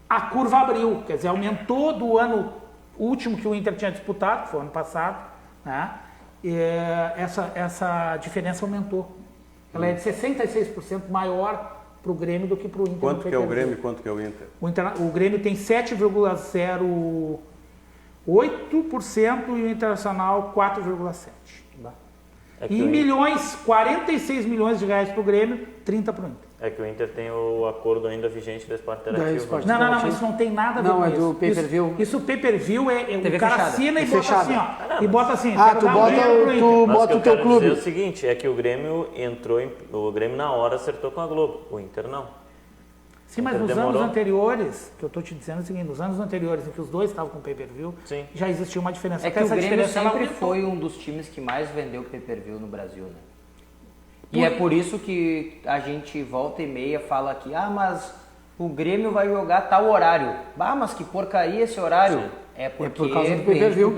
a curva abriu, quer dizer, aumentou do ano último que o Inter tinha disputado, que foi o ano passado, né? E essa diferença aumentou. Ela é de 66% maior para o Grêmio do que para o Inter. Quanto que é o Grêmio e quanto que é o Inter? O Grêmio tem 7,08% e o Internacional 4,7%. Em milhões, 46 milhões de reais para o Grêmio, 30 para o Inter. É que o Inter tem o acordo ainda vigente da Esporte Interativo. Não, mas isso não tem nada a ver com isso. Não, é do pay-per-view. Isso o pay-per-view o cara fechada. assina e bota Fechada. assim, ó. E bota assim, tu bota o teu clube. É o seguinte, é que o Grêmio o Grêmio na hora acertou com a Globo, o Inter não. Sim, mas nos anos anteriores, que eu estou te dizendo é o seguinte, nos anos anteriores em que os dois estavam com pay-per-view, já existia uma diferença. É que o Grêmio sempre foi um dos times que mais vendeu pay-per-view no Brasil, né? E é por isso que a gente volta e meia fala aqui, mas o Grêmio vai jogar tal horário. Mas que porcaria esse horário. Sim. É porque por causa do pay-per-view.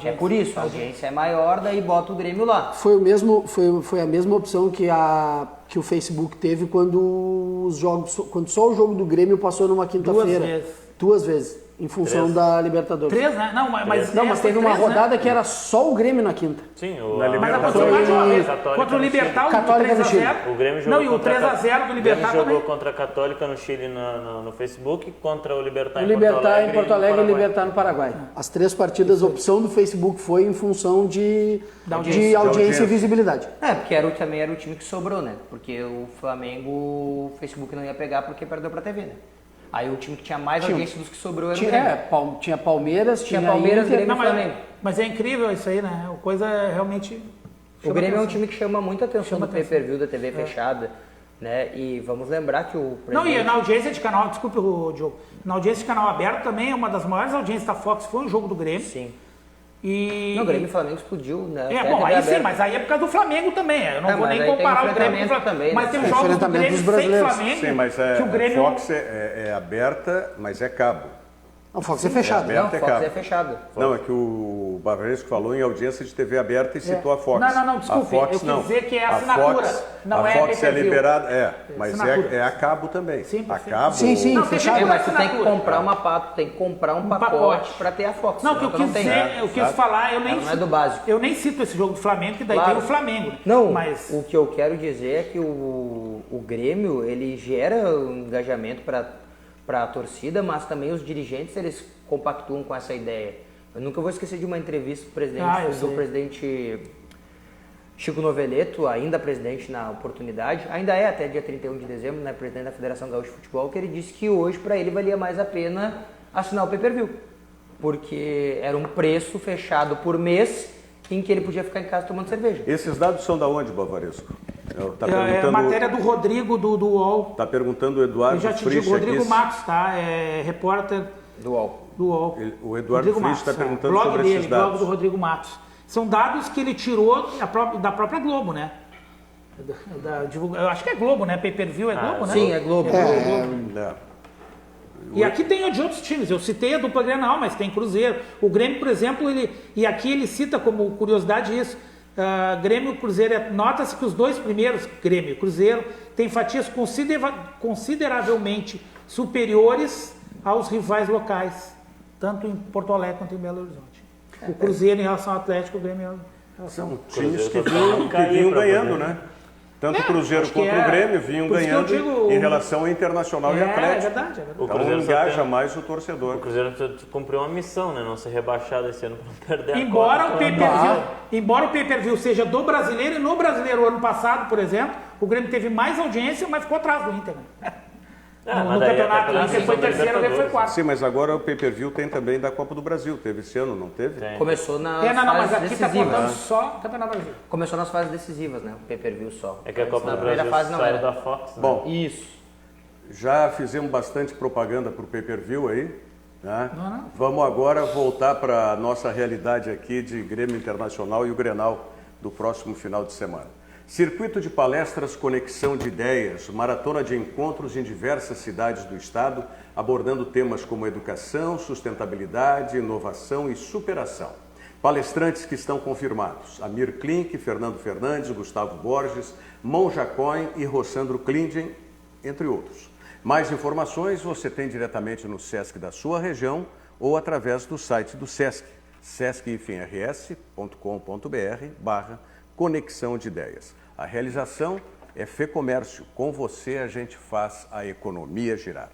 É por isso, a audiência é maior, daí bota o Grêmio lá. Foi a mesma opção que o Facebook teve quando só o jogo do Grêmio passou numa quinta-feira. Duas vezes. Em função da Libertadores. 3, né? Mas teve uma rodada que era só o Grêmio na quinta. Sim, mas aconteceu mais de uma vez. Contra o Libertad, o 3x0. O Grêmio jogou e o 3x0 do Libertad também. Jogou contra a Católica no Chile no Facebook, contra o Libertad em Porto Alegre e o Libertad no Paraguai. As 3 partidas, a opção do Facebook foi em função de audiência e visibilidade. Porque também era o time que sobrou, né? Porque o Flamengo, o Facebook não ia pegar porque perdeu pra TV, né? Aí o time que tinha mais audiência dos que sobrou era o Grêmio. Tinha Palmeiras, Grêmio e Flamengo. Mas é incrível isso aí, né? A coisa é realmente... O Grêmio é um time que chama muita atenção do pay-per-view, da TV fechada, né? E vamos lembrar que o presidente... e na audiência de canal, desculpe o Diogo, na audiência de canal aberto também é uma das maiores audiências da Fox, foi um jogo do Grêmio. Sim. O Grêmio e Flamengo explodiu, né? Mas aí é por causa do Flamengo também. Eu não vou nem comparar o Grêmio com o Flamengo. Também, mas tem jogos do Grêmio sem Flamengo. Sim, mas que o Grêmio... Fox é aberta, mas é cabo. A Fox é fechada. A Fox é fechada. Não, é que o Bavaresco falou em audiência de TV aberta e citou a Fox. Não, desculpe. Eu quis dizer que é assinatura. A Fox é liberada, mas é a cabo também. Sim, a cabo. Sim, fechado. Mas tu tem que comprar um pacote para ter a Fox. Não, o que eu quis dizer, eu quis falar, não é do básico. Eu nem cito esse jogo do Flamengo, que daí tem o Flamengo. Não, mas o que eu quero dizer é que o Grêmio, ele gera um engajamento para a torcida, mas também os dirigentes, eles compactuam com essa ideia. Eu nunca vou esquecer de uma entrevista do presidente Chico Noveleto, ainda presidente na oportunidade, ainda é até dia 31 de dezembro, né, presidente da Federação Gaúcha de Futebol, que ele disse que hoje para ele valia mais a pena assinar o pay-per-view, porque era um preço fechado por mês em que ele podia ficar em casa tomando cerveja. Esses dados são da onde, Bavaresco? Tá perguntando... matéria do Rodrigo do UOL. Está perguntando o Eduardo Eu já te Frisch digo, Rodrigo aqui. Matos, tá? É repórter Do UOL. do UOL. O Eduardo Frisch está perguntando blog sobre dele, esses dados. blog do Rodrigo Matos. São dados que ele tirou da própria Globo, né? Eu acho que é Globo, né? Pay-per-view é Globo, né? Sim, é Globo. E aqui tem de outros times. Eu citei a dupla Grenal, mas tem Cruzeiro. O Grêmio, por exemplo, e aqui ele cita como curiosidade isso. Grêmio e Cruzeiro, nota-se que os dois primeiros, Grêmio e Cruzeiro, têm fatias consideravelmente superiores aos rivais locais, tanto em Porto Alegre quanto em Belo Horizonte. O Cruzeiro em relação ao Atlético, o Grêmio em relação São times que vinham ganhando, né? Tanto o Cruzeiro quanto o Grêmio vinham ganhando em relação ao Internacional e Atlético. É verdade. Então engaja mais o torcedor. O Cruzeiro cumpriu uma missão, né? Não ser rebaixado esse ano para não perder Embora a Copa. Embora o pay-per-view seja do Brasileiro, e no Brasileiro ano passado, por exemplo, o Grêmio teve mais audiência, mas ficou atrás do Inter. Né? No campeonato, o Inter foi terceiro, o Grêmio foi quarto. Sim, mas agora o pay-per-view tem também da Copa do Brasil. Teve esse ano, não teve? Tem. Começou nas mas fases aqui tá decisivas. contando só Campeonato Brasileiro. Começou nas fases decisivas, né? O pay-per-view só. É que a Copa Na do primeira Brasil fase não saiu era. da Fox. Né? Bom, Isso. já fizemos bastante propaganda para o pay-per-view aí. Né? Vamos agora voltar para a nossa realidade aqui de Grêmio Internacional e o Grenal do próximo final de semana. Circuito de palestras, conexão de ideias, maratona de encontros em diversas cidades do estado, abordando temas como educação, sustentabilidade, inovação e superação. Palestrantes que estão confirmados: Amir Klink, Fernando Fernandes, Gustavo Borges, Monja Cohen e Rossandro Klingen, entre outros. Mais informações você tem diretamente no SESC da sua região ou através do site do SESC, sesc-rs.com.br/conexão de ideias. A realização é FEComércio. Com você a gente faz a economia girar.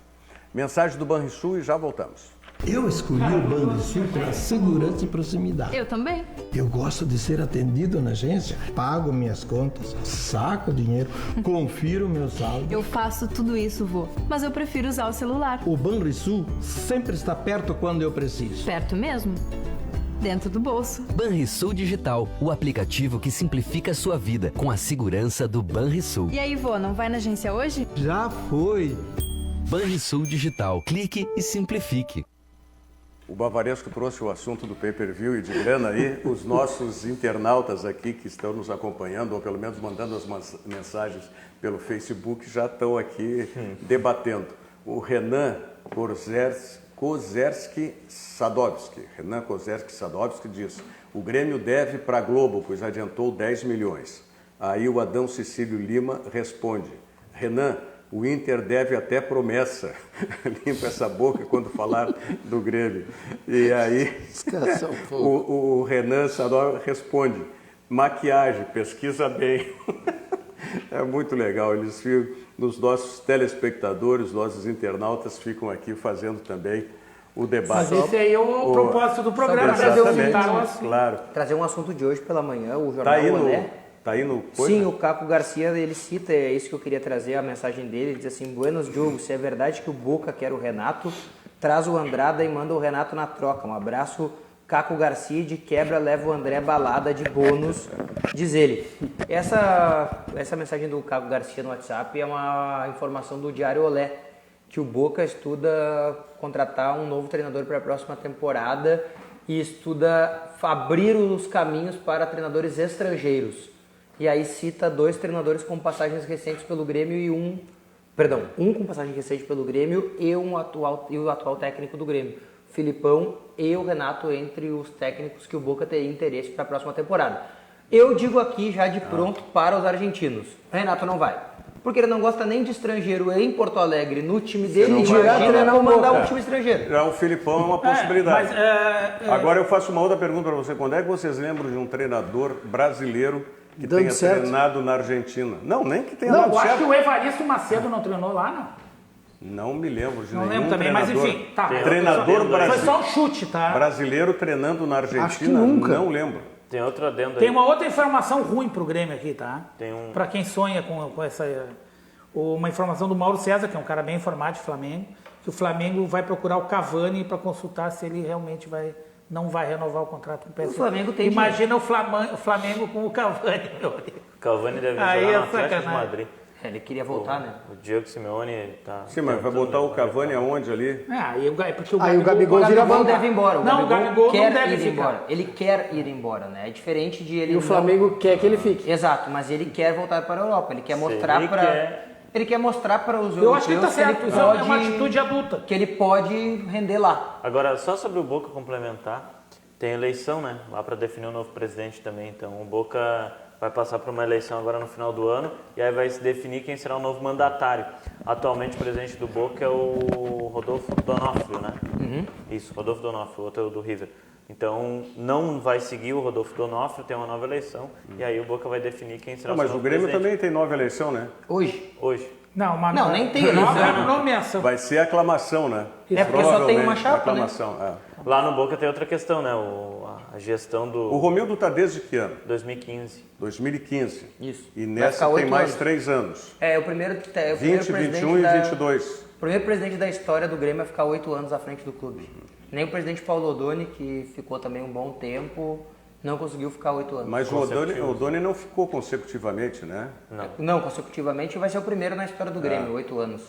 Mensagem do Banrisul e já voltamos. Eu escolhi o Banrisul pela segurança e proximidade. Eu também. Eu gosto de ser atendido na agência, pago minhas contas, saco dinheiro, confiro meu saldo. Eu faço tudo isso, vô, mas eu prefiro usar o celular. O Banrisul sempre está perto quando eu preciso. Perto mesmo? Dentro do bolso. Banrisul Digital, o aplicativo que simplifica a sua vida com a segurança do Banrisul. E aí, vô, não vai na agência hoje? Já foi. Banrisul Digital, clique e simplifique. O Bavaresco trouxe o assunto do pay-per-view e de grana aí. Os nossos internautas aqui que estão nos acompanhando, ou pelo menos mandando as mensagens pelo Facebook, já estão aqui debatendo. O Renan Kozerski Sadowski diz: o Grêmio deve para a Globo, pois adiantou 10 milhões. Aí o Adão Cecílio Lima responde: Renan, o Inter deve até promessa. Limpa essa boca quando falar do Grêmio. E aí o Renan Sadowski responde: maquiagem, pesquisa bem. É muito legal, eles ficam, os nossos telespectadores, nossos internautas ficam aqui fazendo também o debate. Mas esse aí é o propósito do programa, trazer um assunto de hoje pela manhã, o Jornal Tá aí Olé. Tá aí no coisa? Sim, o Caco Garcia, ele cita, é isso que eu queria trazer, a mensagem dele, ele diz assim: Buenos Diogo, se é verdade que o Boca quer o Renato, traz o Andrada e manda o Renato na troca. Um abraço, Caco Garcia, de quebra leva o André balada de bônus, diz ele. Essa mensagem do Caco Garcia no WhatsApp é uma informação do Diário Olé, que o Boca estuda contratar um novo treinador para a próxima temporada e estuda abrir os caminhos para treinadores estrangeiros. E aí cita 2 treinadores com passagens recentes pelo Grêmio e um com passagem recente pelo Grêmio e o atual técnico do Grêmio, Filipão, e o Renato, entre os técnicos que o Boca teria interesse para a próxima temporada. Eu digo aqui já de pronto para os argentinos: Renato não vai. Porque ele não gosta nem de estrangeiro em Porto Alegre, no time dele, e mandar um time estrangeiro. Já o Filipão é uma possibilidade. Agora eu faço uma outra pergunta para você. Quando é que vocês lembram de um treinador brasileiro que tenha treinado na Argentina? Não, nem que tenha dado certo. Eu acho que o Evaristo Macedo não treinou lá, não. Não me lembro de não nenhum lembro também, treinador. Mas enfim, tá. Treinador brasileiro. Foi só um chute, tá? Brasileiro treinando na Argentina, acho que nunca. Não lembro. Tem outro adendo aí. Tem uma outra informação ruim pro Grêmio aqui, tá? Para quem sonha com essa... Uma informação do Mauro César, que é um cara bem informado de Flamengo, que o Flamengo vai procurar o Cavani para consultar se ele realmente não vai renovar o contrato com o PSG. O Flamengo tem Imagina o Flamengo com o Cavani, meu amigo. Cavani deve Aí jogar é no Atlético de sacanagem. Madrid. Ele queria voltar, né? O Diego Simeone tá... Sim, mas vai botar o Cavani aonde ali? Porque o Aí o Gabigol O vira Gabigol banco. deve ir embora. Não, o Gabigol não quer deve ir ficar. embora. Ele quer ir embora, né? É diferente de ele. E o Flamengo quer que ele fique. Exato, mas ele quer voltar para a Europa. Ele quer Se mostrar ele para. quer- Ele quer mostrar para os Eu acho que ele tá europeus certo. Isso é uma atitude adulta. que ele pode render lá. Agora, só sobre o Boca complementar, tem eleição, né? Lá para definir o novo presidente também. Então, o Boca vai passar por uma eleição agora no final do ano e aí vai se definir quem será o novo mandatário. Atualmente, o presidente do Boca é o Rodolfo Donofrio, né? Isso, Rodolfo Donofrio, o outro é o do River. Então, não vai seguir o Rodolfo Donofrio, tem uma nova eleição e aí o Boca vai definir quem será o Mas novo o Grêmio presidente. também tem nova eleição, né? Hoje. Hoje. Não, nem tem eleição. Nomeação. Vai ser aclamação, né? É porque só tem uma Provavelmente, chapa, né? aclamação, é. Lá no Boca tem outra questão, né? A gestão do O Romildo está desde que ano? 2015. 2015. Isso. E Vai nessa ficar tem 8 mais anos. 3 anos. É, o primeiro 20, presidente 21 e 22. O primeiro presidente da história do Grêmio vai ficar 8 anos à frente do clube. Nem o presidente Paulo Odoni, que ficou também um bom tempo, não conseguiu ficar 8 anos. Mas o Odoni não ficou consecutivamente, né? Não, consecutivamente vai ser o primeiro na história do Grêmio, 8 anos.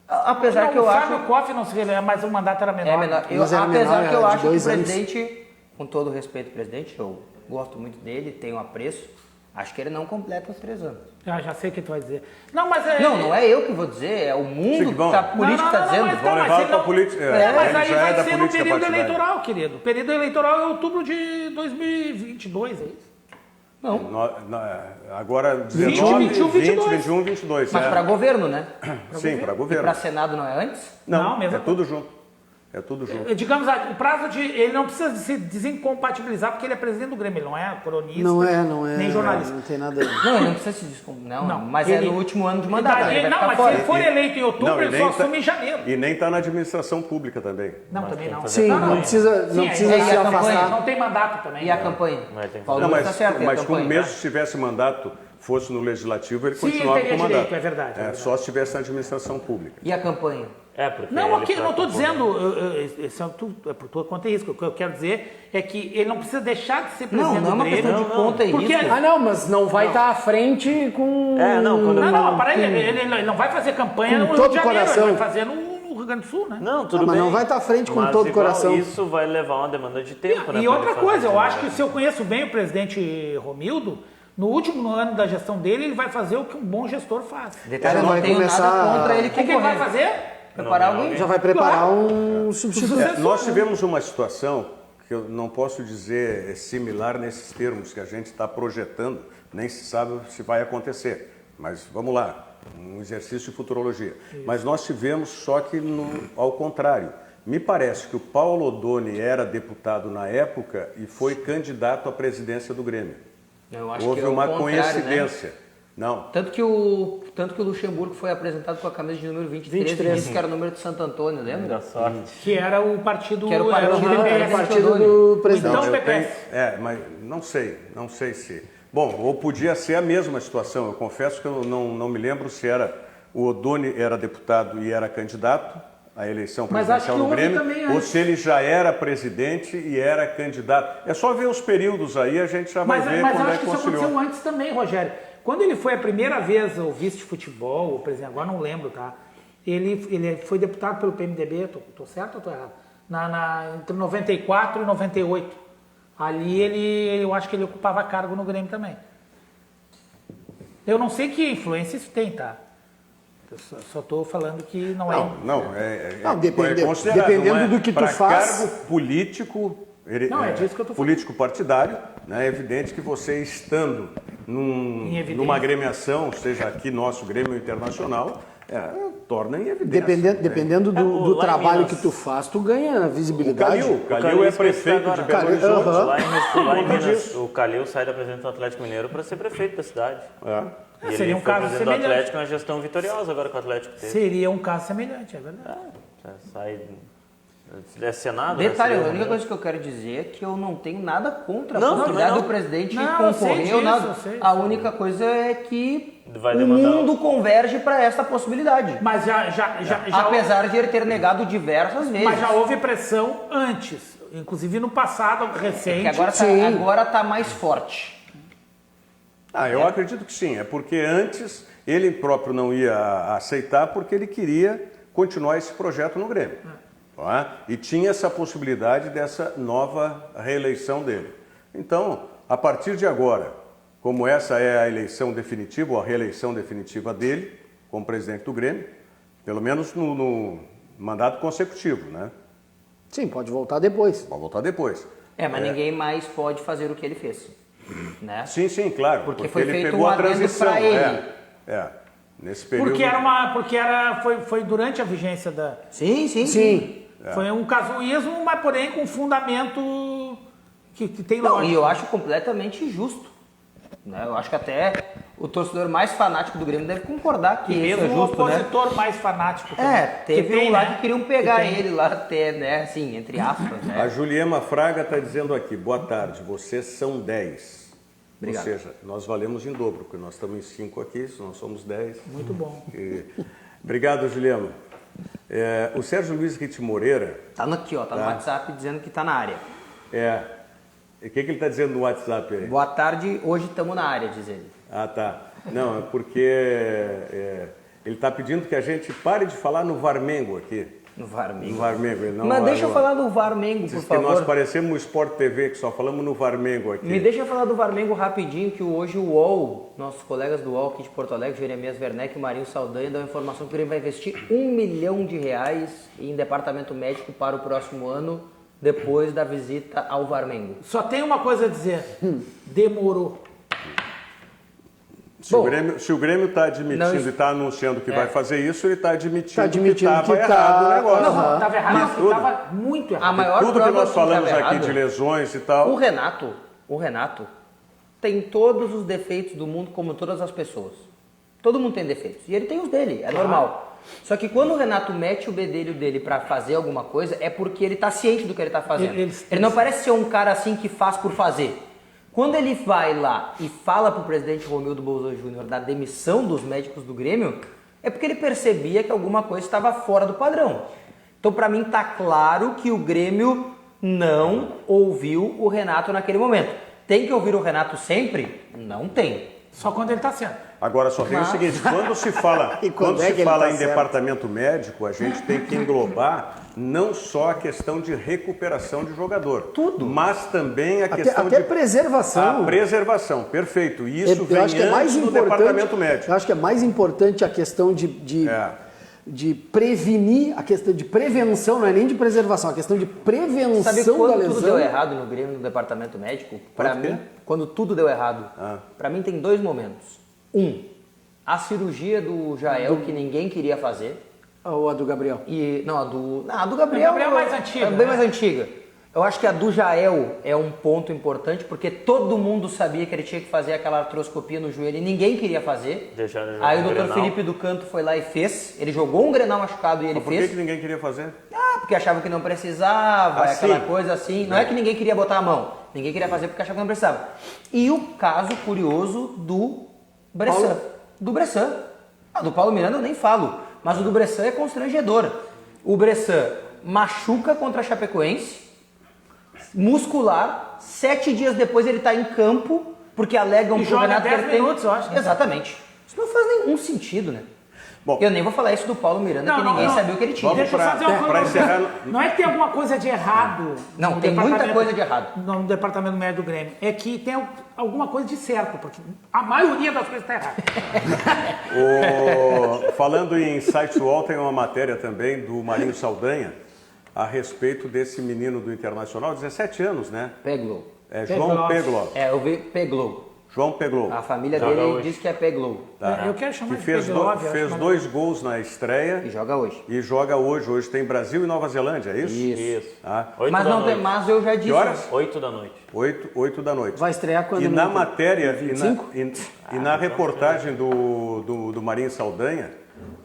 Apesar que eu o acho... Fábio Koff não se releva, mas o mandato era menor. É menor. Mas era Apesar menor, que eu era de acho que o 2 anos. presidente, com todo o respeito ao presidente, eu gosto muito dele, tenho apreço, acho que ele não completa os 3 anos. Já sei o que tu vai dizer. Não, mas é... Não é eu que vou dizer, é o mundo que a política está dizendo. mas Vão levar para a política. mas ele aí já é vai da ser no política período partidária. eleitoral, querido. O período eleitoral é outubro de 2022, é isso? Agora 20, 19, 21, 20, 22. 21, 22. Mas para governo, né? Sim, para E governo. para Senado não é antes? Não, mesmo é tudo junto. É tudo junto. Digamos, o prazo de... Ele não precisa se desincompatibilizar porque ele é presidente do Grêmio, ele não é cronista, Não é. nem jornalista. Não tem nada. Não, ele não precisa se descompatibilizar. Não, mas ele- é no último ano de mandato. Daí- ele vai não, ficar mas fora. se ele for eleito em outubro, Não, e ele nem só tá- assume em janeiro. E nem está na administração pública também. Não, também não. Sim, não precisa, Sim, não aí- precisa aí se a campanha afastar. Não tem mandato também. E a campanha? Mas tem que- Paulo Não, Nunes mas, tá certo, e a mas como campanha? mesmo se tivesse mandato, fosse no legislativo, ele Sim, continuava ele com o teria mandato. direito, é verdade, é verdade. Só se estivesse na administração pública. E a campanha? É, porque Não, ele aqui eu não estou vai concorrer. dizendo, isso é por tua conta e risco. O que eu quero dizer é que ele não precisa deixar de ser presidente Não é do uma Grêmio. questão de conta e Porque risco. Ah, não, mas não vai estar à frente com. Não, para ele não vai fazer campanha Com no Rio todo de Janeiro, coração. ele vai fazer no Rio Grande do Sul, né? Não, tudo mas bem. não vai estar à frente com Mas todo o igual, coração. Isso vai levar uma demanda de tempo, né? E pra outra ele fazer coisa, eu esse acho que mandato. se eu conheço bem o presidente Romildo, no último ano da gestão dele, ele vai fazer o que um bom gestor faz. Detalhe, Ele eu não vai tenho começar- nada contra ele O que ele vai concorrer. fazer? Preparar alguém? Já vai preparar um substituto. Nós tivemos uma situação que eu não posso dizer similar nesses termos que a gente está projetando, nem se sabe se vai acontecer. Mas vamos lá, um exercício de futurologia. Mas nós tivemos, só que ao contrário. Me parece que o Paulo Odoni era deputado na época e foi candidato à presidência do Grêmio. Eu acho Houve que é o uma contrário, coincidência. Né? Não. Tanto que o Luxemburgo foi apresentado com a camisa de número 23 e disse que era o número de Santo Antônio, lembra? Que era o partido... Que era o partido PPS. do É partido do presidente. Então, eu PPS. mas não sei se... Bom, ou podia ser a mesma situação, eu confesso que eu não me lembro se era o Odoni era deputado e era candidato à eleição Mas acho presidencial que no houve Grêmio, também ou antes. se ele já era presidente e era candidato. É só ver os períodos aí, a gente já vai ver Mas eu quando é acho que que isso conciliou. aconteceu antes também, Rogério. Quando ele foi a primeira vez o vice de futebol, o presidente, agora não lembro, tá? Ele foi deputado pelo PMDB, tô certo ou tô errado? Entre 94 e 98. Ali eu acho que ele ocupava cargo no Grêmio também. Eu não sei que influência isso tem, tá? Eu só tô falando que não é... Não, considerado, dependendo não é? do que tu Pra faz. cargo político, Não, é disso que eu tô falando. político partidário, né? É evidente que você estando Em evidência. numa agremiação, seja aqui nosso Grêmio Internacional, torna em evidência. Dependendo É, do lá em trabalho Minas. que tu faz, tu ganha O visibilidade. Calil é prefeito de Belo Horizonte. Lá em Conta Minas, disso. o Calil sai da presidência do Atlético Mineiro para ser prefeito da cidade. E seria ele um foi caso presidente do semelhante. Atlético na gestão vitoriosa agora que o Atlético teve. Seria um caso semelhante, é verdade. Sai... É Senado, Detalhe, né? a única coisa que eu quero dizer é que eu não tenho nada contra a Não, possibilidade não. do presidente Não, eu sei concorrer disso, ou nada. eu sei. A única coisa é que Vai o demandar- mundo converge para essa possibilidade. Mas já Apesar de ele ter negado diversas vezes. Mas já houve pressão antes, inclusive no passado recente. Que agora tá mais forte. Eu acredito que sim. É porque antes ele próprio não ia aceitar porque ele queria continuar esse projeto no Grêmio. E tinha essa possibilidade dessa nova reeleição dele. Então, a partir de agora, como essa é a eleição definitiva, ou a reeleição definitiva dele, como presidente do Grêmio, pelo menos no mandato consecutivo, né? Sim, pode voltar depois. Pode voltar depois. Mas ninguém mais pode fazer o que ele fez. Né? Sim, claro. Porque foi ele feito pegou um a adendo transição. para ele. Nesse período. Foi durante a vigência da. Sim. Foi um casuísmo, mas porém com fundamento que tem lógica. E eu acho completamente injusto. Né? Eu acho que até o torcedor mais fanático do Grêmio deve concordar que isso é justo, o opositor mais fanático também. Teve lá que queriam pegar ele lá até, né, assim, entre aspas. Né? A Juliema Fraga está dizendo aqui, boa tarde, vocês são 10. Obrigado. Ou seja, nós valemos em dobro, porque nós estamos em 5 aqui, nós somos 10. Muito bom. Obrigado, Juliema. O Sérgio Luiz Ritt Moreira... Tá aqui, ó, no WhatsApp dizendo que tá na área. O que ele está dizendo no WhatsApp aí? Boa tarde, hoje estamos na área, diz ele. Tá. Não, é porque ele está pedindo que a gente pare de falar no Varmengo aqui. No Varmengo. No Varmengo. Ele não, mas deixa eu falar do Varmengo, por favor. Nós parecemos o Sport TV, que só falamos no Varmengo aqui. Me deixa falar do Varmengo rapidinho, que hoje o UOL, nossos colegas do UOL aqui de Porto Alegre, Jeremias Werneck e o Marinho Saldanha, dão a informação que ele vai investir R$1 milhão em departamento médico para o próximo ano, depois da visita ao Varmengo. Só tem uma coisa a dizer, demorou. Se o Grêmio está admitindo e está anunciando que vai fazer isso, ele está admitindo que estava errado o negócio. Não, estava errado, estava muito errado. A maior tudo que nós falamos aqui errado, de lesões e tal. O Renato tem todos os defeitos do mundo, como todas as pessoas. Todo mundo tem defeitos. E ele tem os dele, é normal. Só que quando o Renato mete o bedelho dele para fazer alguma coisa, é porque ele está ciente do que ele está fazendo. Ele não parece ser um cara assim que faz por fazer. Quando ele vai lá e fala para o presidente Romildo Bolzan Júnior da demissão dos médicos do Grêmio, é porque ele percebia que alguma coisa estava fora do padrão. Então, para mim, está claro que o Grêmio não ouviu o Renato naquele momento. Tem que ouvir o Renato sempre? Não tem. Só quando ele está certo. Agora, só tem o seguinte, quando se fala, em departamento médico, a gente tem que englobar não só a questão de recuperação de jogador. Tudo. Mas também a questão de preservação. A preservação, perfeito. E isso vem antes do departamento médico. Eu acho que é mais importante a questão de prevenir, a questão de prevenção, não é nem de preservação, a questão de prevenção da lesão. Sabe quando tudo deu errado no Grêmio, no departamento médico? Para mim, quando tudo deu errado, para mim tem 2 momentos. A cirurgia do Jael, que ninguém queria fazer. Ou a do Gabriel? A do Gabriel é mais antiga. É bem mais antiga. Eu acho que a do Jael é um ponto importante, porque todo mundo sabia que ele tinha que fazer aquela artroscopia no joelho e ninguém queria fazer. Aí o doutor Felipe do Canto foi lá e fez. Ele jogou um Grenal machucado e ele fez. Por que ninguém queria fazer? Porque achava que não precisava, aquela coisa assim. Não é que ninguém queria botar a mão. Ninguém queria fazer porque achava que não precisava. E o caso curioso do Bressan. Do Bressan. Do Paulo Miranda eu nem falo. Mas o do Bressan é constrangedor. O Bressan machuca contra a Chapecoense, muscular, 7 dias depois ele está em campo, porque alegam que o Renato 10 minutos, eu acho. Exatamente. Isso não faz nenhum sentido, né? Bom, eu nem vou falar isso do Paulo Miranda, que ninguém sabia o que ele tinha. Deixa eu fazer uma coisa. Não é que tem alguma coisa de errado. Não, tem muita coisa de errado. No departamento médico do Grêmio. É que tem alguma coisa de certo, porque a maioria das coisas está errada. Falando em Site Wall, tem uma matéria também do Marinho Saldanha a respeito desse menino do Internacional, 17 anos, né? Peglow. João Peglow. Eu vi Peglow. João Peglow. A família dele diz que é Peglow. Eu quero chamar de Peglow. Fez 2 gols na estreia. E joga hoje. Hoje tem Brasil e Nova Zelândia, é isso? Isso. Mas não tem, mas eu já disse. Que horas? 8 da noite. 8 da noite. Vai estrear quando? E na matéria, 25? e na reportagem do Marinho Saldanha,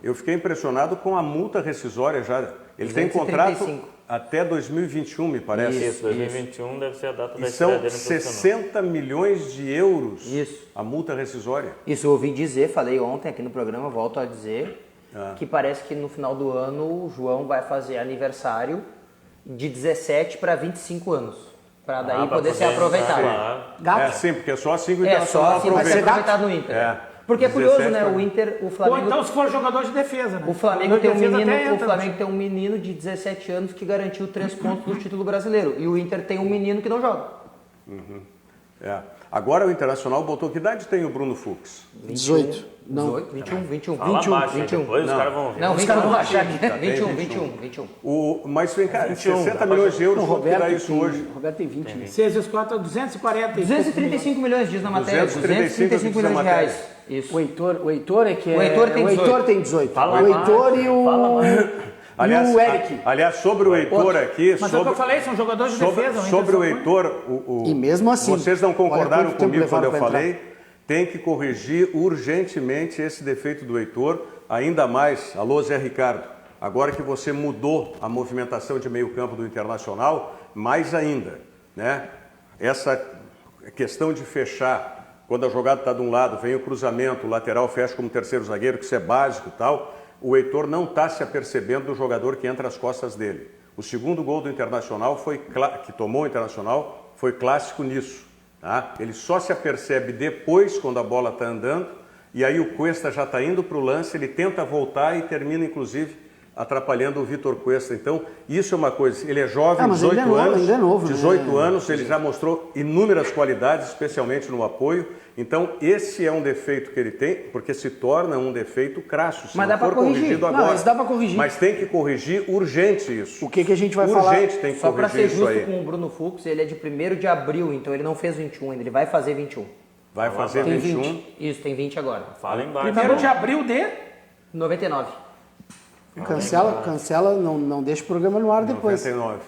eu fiquei impressionado com a multa rescisória já. Ele tem contrato até 2021, me parece. Isso, 2021 deve ser a data da estreia dele no profissional. 60 milhões de euros a multa rescisória. Isso eu ouvi dizer, falei ontem aqui no programa, volto a dizer, que parece que no final do ano o João vai fazer aniversário de 17 para 25 anos. Para daí poder ser aproveitado. Gato. Sim, porque é só assim que o Internacional aproveita. Vai ser aproveitado no Inter. Porque é curioso, né? O Inter, o Flamengo... Ou então se for jogador de defesa, né? O Flamengo tem um menino de 17 anos que garantiu 3 pontos do título brasileiro. E o Inter tem um menino que não joga. Agora o Internacional botou... Que idade tem o Bruno Fux? 18. Não. 21. Fala baixo, depois os caras vão ver. Não, os caras vão achar aqui. 21. Mas vem cá, 60 milhões de euros, quanto que dá isso hoje? O Roberto tem 20. 6 vezes 4, 240. 235 milhões, diz na matéria. 235 milhões de reais. Isso. O Heitor é que é... O Heitor tem 18. O Heitor e o... Aliás, e o Eric. Aliás, sobre o Heitor aqui... Mas é o que eu falei, são jogadores de defesa. Sobre o Heitor, e mesmo assim... Vocês não concordaram comigo quando eu falei? Tem que corrigir urgentemente esse defeito do Heitor, ainda mais, alô Zé Ricardo, agora que você mudou a movimentação de meio campo do Internacional, mais ainda, né? Essa questão de fechar, quando a jogada está de um lado, vem o cruzamento, o lateral fecha como terceiro zagueiro, que isso é básico e tal, o Heitor não está se apercebendo do jogador que entra às costas dele. O segundo gol do Internacional, que tomou o Internacional, foi clássico nisso. Tá? Ele só se apercebe depois, quando a bola está andando, e aí o Cuesta já está indo para o lance, ele tenta voltar e termina, inclusive, atrapalhando o Vitor Cuesta. Então, isso é uma coisa, ele é jovem, 18 anos, ainda é novo, 18 anos, ele já mostrou inúmeras qualidades, especialmente no apoio. Então, esse é um defeito que ele tem, porque se torna um defeito crasso, se mas não dá for para corrigir. corrigido agora. Não, isso dá para corrigir. Mas tem que corrigir urgente isso. O que a gente vai falar? Urgente tem que só para corrigir ser isso aí. justo com o Bruno Fux, ele é de 1º de abril, então ele não fez 21 ainda, ele vai fazer 21. Vai fazer 21? 20. Isso, tem 20 agora. Fala embaixo. 1º de abril de... 99. Cancela, não deixa o programa no ar depois. 99.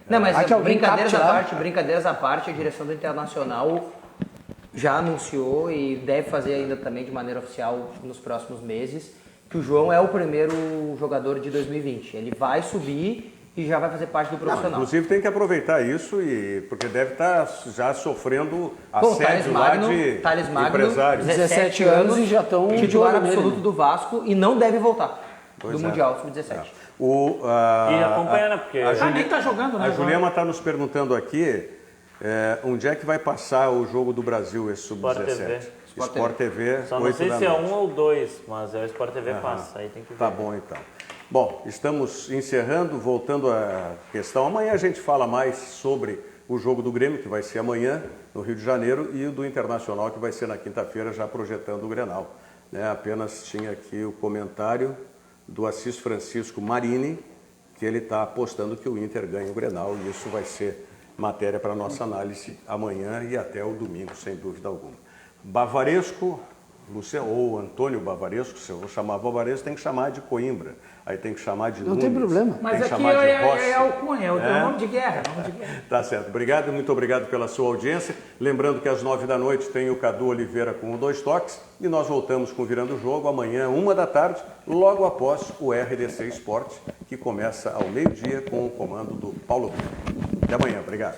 Não, mas brincadeiras à parte, a direção do Internacional já anunciou e deve fazer ainda também de maneira oficial nos próximos meses, que o João é o primeiro jogador de 2020. Ele vai subir e já vai fazer parte do profissional. Inclusive tem que aproveitar isso, porque deve estar já sofrendo assédio lá de empresários. 17 anos e já estão titular absoluto do Vasco e não deve voltar do Mundial Sub-17. E acompanha, porque... nem tá jogando, né? A Juliana está nos perguntando aqui onde é que vai passar o jogo do Brasil, esse Sub-17. Sport TV. Só não sei se é 1 ou 2, mas o Sport TV passa, aí tem que ver. Tá bom, então. Bom, estamos encerrando, voltando à questão. Amanhã a gente fala mais sobre o jogo do Grêmio, que vai ser amanhã, no Rio de Janeiro, e o do Internacional, que vai ser na quinta-feira, já projetando o Grenal. Apenas tinha aqui o comentário do Assis Francisco Marini, que ele está apostando que o Inter ganha o Grenal, e isso vai ser matéria para a nossa análise amanhã e até o domingo, sem dúvida alguma. Bavaresco, ou Antônio Bavaresco, se eu vou chamar Bavaresco, tem que chamar de Coimbra, aí tem que chamar de Nunes. Não tem problema. Mas tem que aqui chamar de Rossi. é Alcunha, é o nome de guerra. Tá certo, obrigado, muito obrigado pela sua audiência. Lembrando que às 9h tem o Cadu Oliveira com o Dois Toques e nós voltamos com o Virando o Jogo amanhã, 13h, logo após o RDC Esporte, que começa ao meio-dia com o comando do Paulo Vitor. Até amanhã, obrigado.